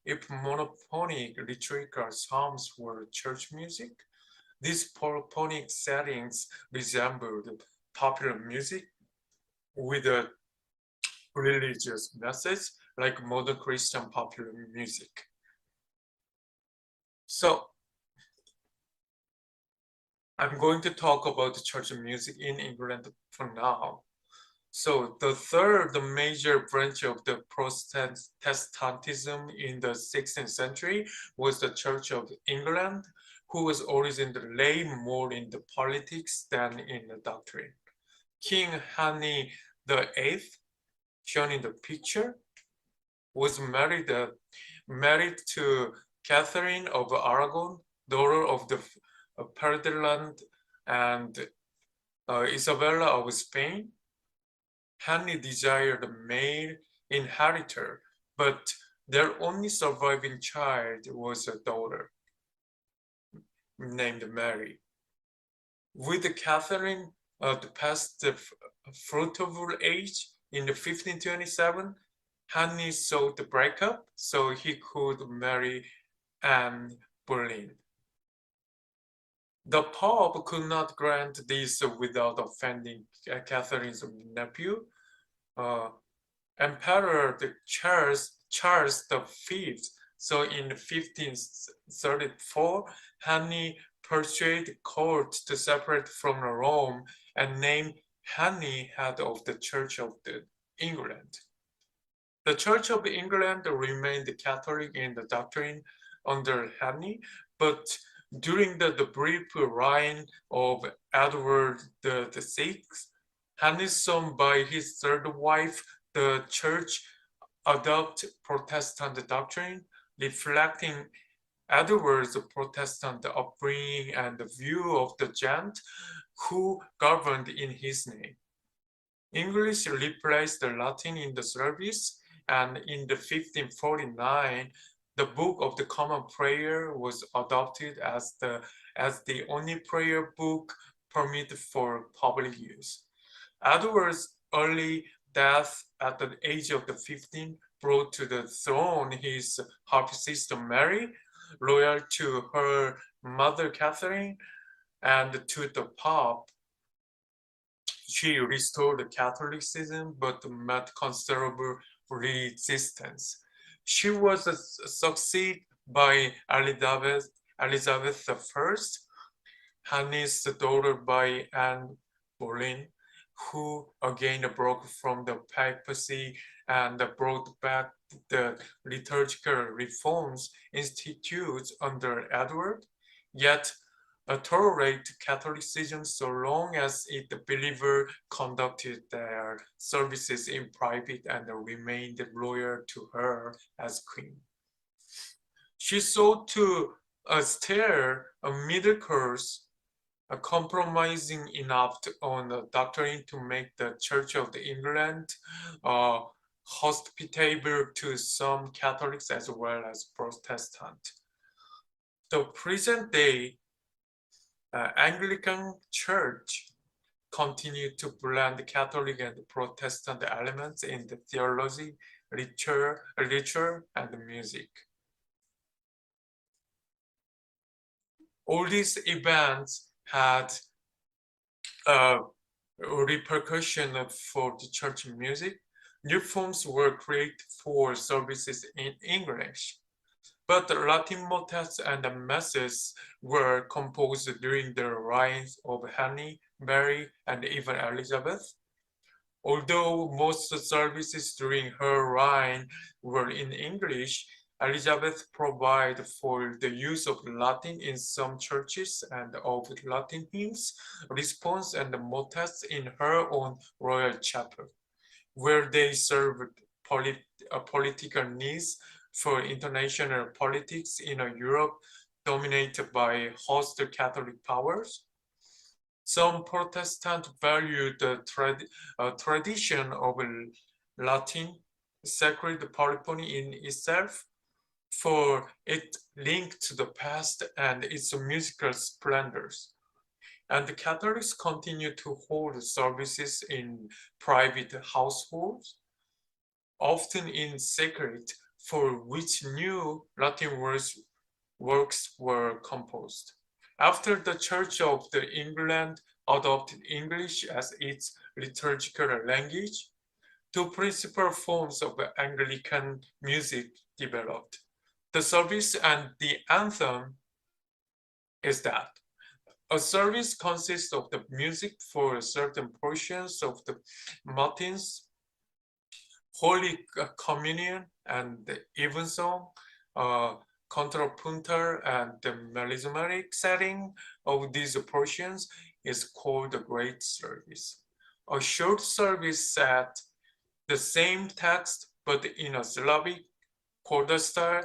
if monophonic liturgical psalms were church music, these polyphonic settings resembled popular music with a religious message like modern Christian popular music. So I'm going to talk about the church music in England for now. So the third major branch of the Protestantism in the 16th century was the Church of England, who was originally lay more in the politics than in the doctrine. King Henry VIII, shown in the picture, was married to Catherine of Aragon, daughter of the Ferdinand and Isabella of Spain. Henry desired a male inheritor, but their only surviving child was a daughter named Mary. With Catherine past the fruitful age in 1527, Henry sought the breakup so he could marry Anne Boleyn. The Pope could not grant this without offending Catherine's nephew, Emperor Charles V. So in 1534, Henry persuaded court to separate from Rome and named Henry head of the Church of England. The Church of England remained Catholic in the doctrine under Henry, but during the brief reign of Edward VI, Henry's son by his third wife, the church adopted Protestant doctrine, reflecting Edward's Protestant upbringing and the view of the gent who governed in his name. English replaced the Latin in the service, and in the 1549, the Book of the Common Prayer was adopted as the only prayer book permitted for public use. Edward's early death at the age of 15 brought to the throne his half-sister Mary, loyal to her mother Catherine and to the Pope. She restored Catholicism but met considerable resistance. She was succeeded by Elizabeth I, Henry's daughter by Anne Boleyn, who again broke from the papacy and brought back the liturgical reforms institutes under Edward, yet tolerate Catholicism so long as its believers conducted their services in private and remained loyal to her as queen. She sought to steer a middle course, compromising enough on the doctrine to make the Church of England hospitable to some Catholics as well as Protestants. The present-day Anglican Church continued to blend Catholic and Protestant elements in the theology, literature, and music. All these events had repercussion for the church music. New forms were created for services in English, but the Latin motets and the masses were composed during the reigns of Henry, Mary, and even Elizabeth. Although most services during her reign were in English, Elizabeth provided for the use of Latin in some churches and of Latin hymns, response, and motets in her own royal chapel, where they served political needs for international politics in a Europe dominated by hostile Catholic powers. Some Protestants valued the tradition of Latin sacred polyphony in itself, for it linked to the past and its musical splendors. And the Catholics continued to hold services in private households, often in secret, for which new Latin works were composed. After the Church of England adopted English as its liturgical language, two principal forms of Anglican music developed. The service and the anthem is that a service consists of the music for certain portions of the Matins, Holy Communion, and the Evensong, contrapuntal, and the melismatic setting of these portions is called the Great Service. A short service set the same text but in a Slavic coda style.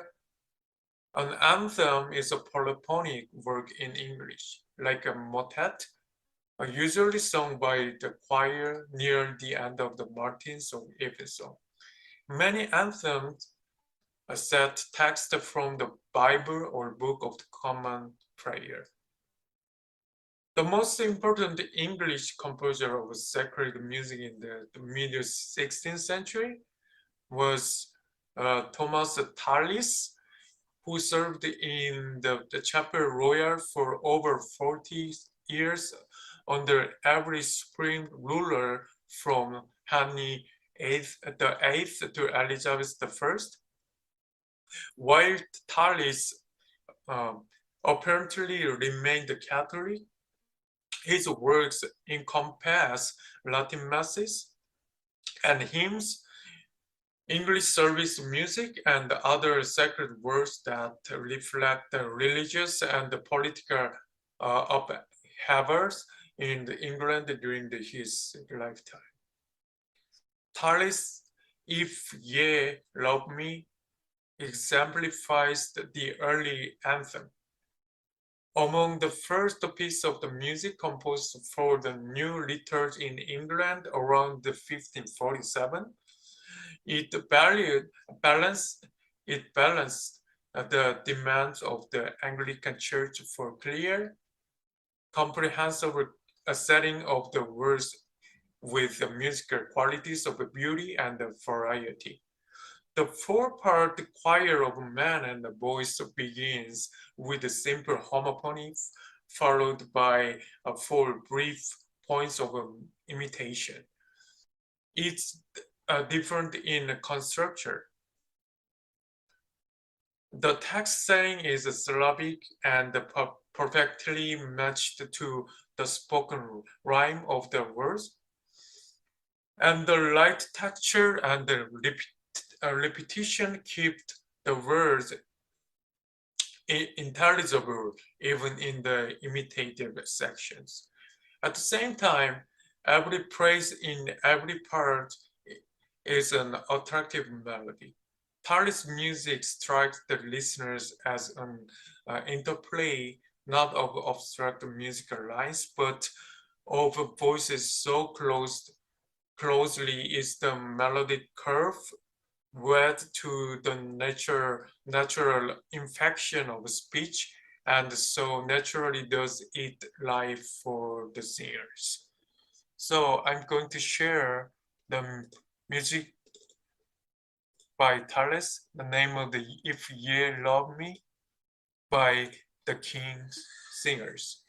An anthem is a polyphonic work in English, like a motet, usually sung by the choir near the end of the Matins or Evensong. Many anthems set text from the Bible or Book of the Common Prayer. The most important English composer of sacred music in the mid-16th century was Thomas Tallis, who served in the Chapel Royal for over 40 years under every spring ruler from Henry VIII to Elizabeth I. While Tallis apparently remained Catholic, his works encompass Latin masses and hymns, English service music, and other sacred works that reflect the religious and the political upheavals in England during his lifetime. Tallis' If Ye Love Me exemplifies the early anthem. Among the first piece of the music composed for the new liturgy in England around 1547, it balanced the demands of the Anglican Church for clear, comprehensive setting of the words with the musical qualities of beauty and variety. The four-part choir of men and boys begins with a simple homophony, followed by four brief points of imitation. It's different in construction. The text setting is Slavic and perfectly matched to the spoken rhyme of the words. And the light texture and the repetition kept the words intelligible even in the imitative sections. At the same time, every phrase in every part is an attractive melody. Tallis' music strikes the listeners as an interplay not of abstract musical lines, but of voices so closely is the melodic curve wed to the natural infection of speech, and so naturally does it live for the singers. So I'm going to share the music by Tallis, the name of the If Ye Love Me by the King's Singers.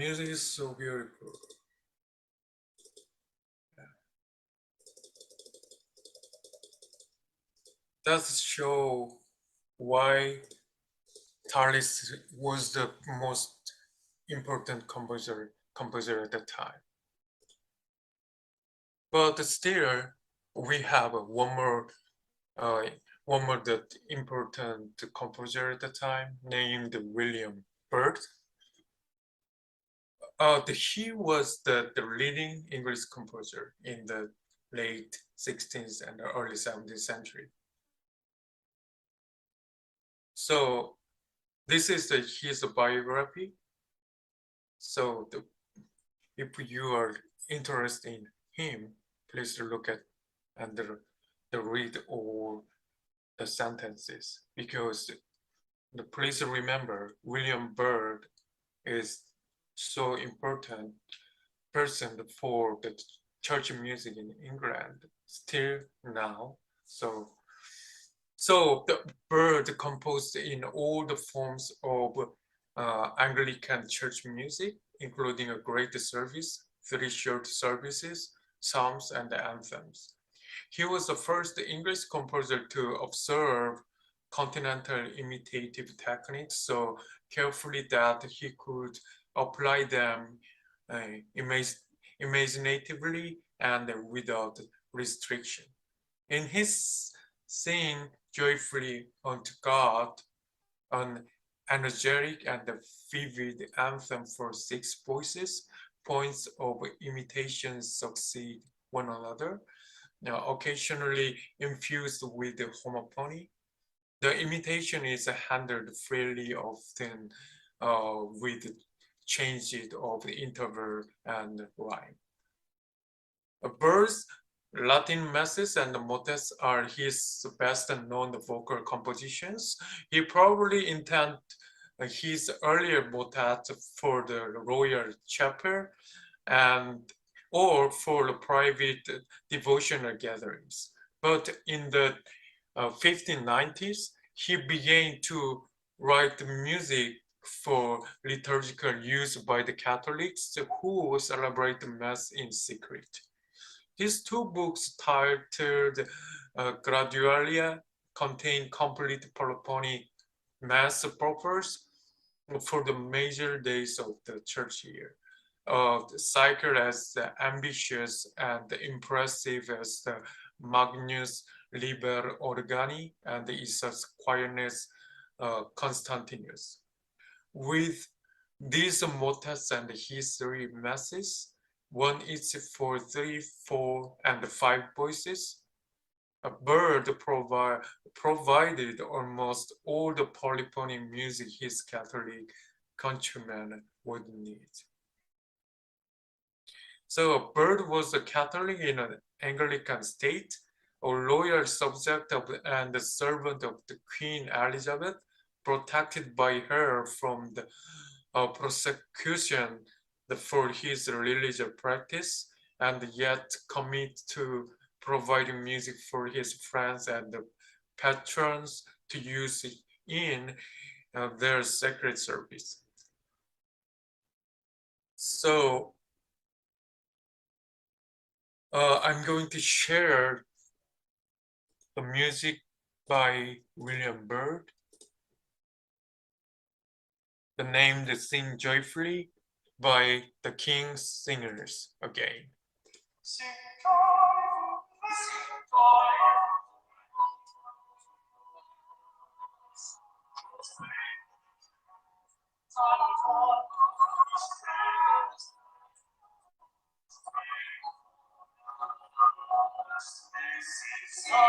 music is so beautiful. Does show why Talis was the most important composer at the time. But still, we have uh, one more that important composer at the time named William Byrd. He was the leading English composer in the late 16th and early 17th century. So this is his biography. So if you are interested in him, please look at and read all the sentences, because please remember William Byrd is so important person for the church music in England still now. So the Byrd composed in all the forms of Anglican church music, including a great service, 3 short services, psalms, and anthems. He was the first English composer to observe continental imitative techniques so carefully that he could apply them imaginatively and without restriction. In his Sing Joyfully unto God, an energetic and vivid anthem for 6 voices, points of imitation succeed one another, occasionally infused with homophony. The imitation is handled freely, often with changes of interval and rhyme. Bird's Latin masses and motets are his best known vocal compositions. He probably intended his earlier motet for the royal chapel or for the private devotional gatherings. But in the 1590s, he began to write music for liturgical use by the Catholics who celebrate Mass in secret. His 2 books titled Gradualia contain complete polyphonic Mass propers for the major days of the church year. The cycle as ambitious and impressive as the Magnus Liber Organi and the Isus Quaernes Constantinus. With these motets and history masses, one is for 3, 4, and 5 voices. Byrd provided almost all the polyphonic music his Catholic countrymen would need. So Byrd was a Catholic in an Anglican state, a loyal subject of and a servant of the Queen Elizabeth, protected by her from the prosecution for his religious practice, and yet commit to providing music for his friends and the patrons to use in their sacred service. So I'm going to share the music by William Byrd. The name to Sing Joyfully by the King's Singers again. Sing joyfully, sing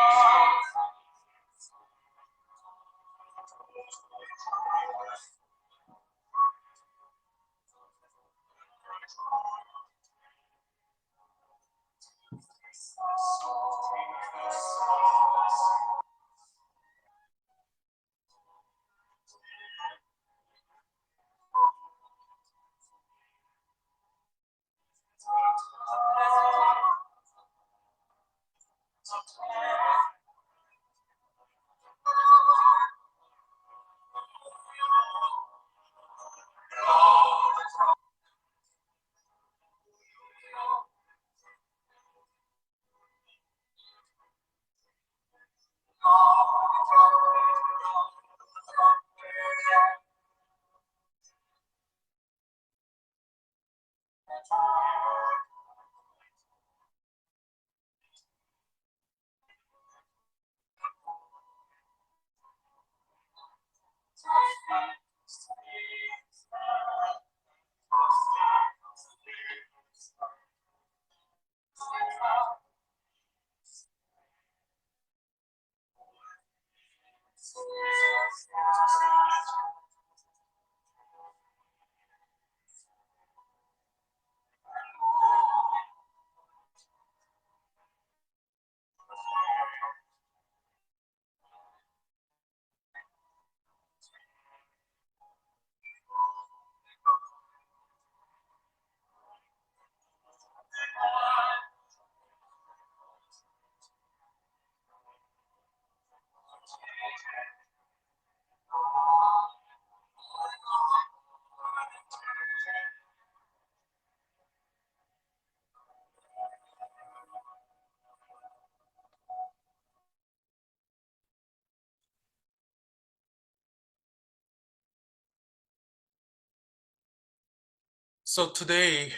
So today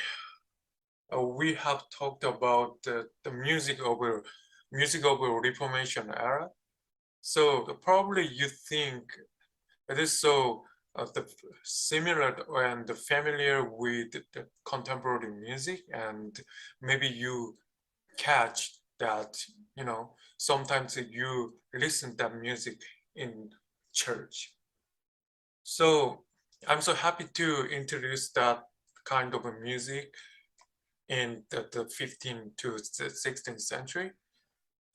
we have talked about the music of a Reformation era. So probably you think it is so similar and familiar with the contemporary music, and maybe you catch that, you know, sometimes you listen that music in church. So I'm so happy to introduce that kind of a music in the 15th to 16th century.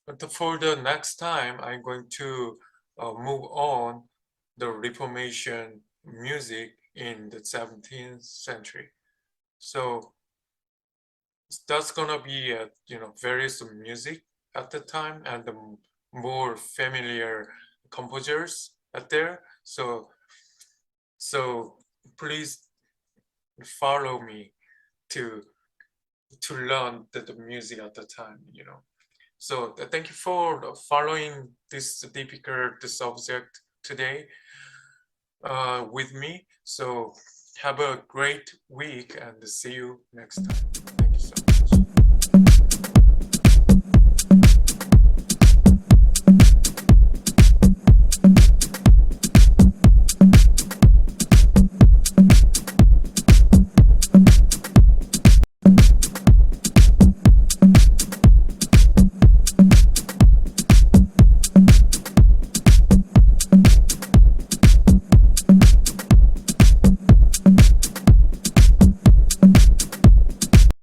But for the next time, I'm going to move on the Reformation music in the 17th century. So that's gonna be various music at the time and the more familiar composers out there. So please follow me to learn the music at the time, you know. So thank you for following this difficult subject today with me. So have a great week and see you next time. Thank you so much.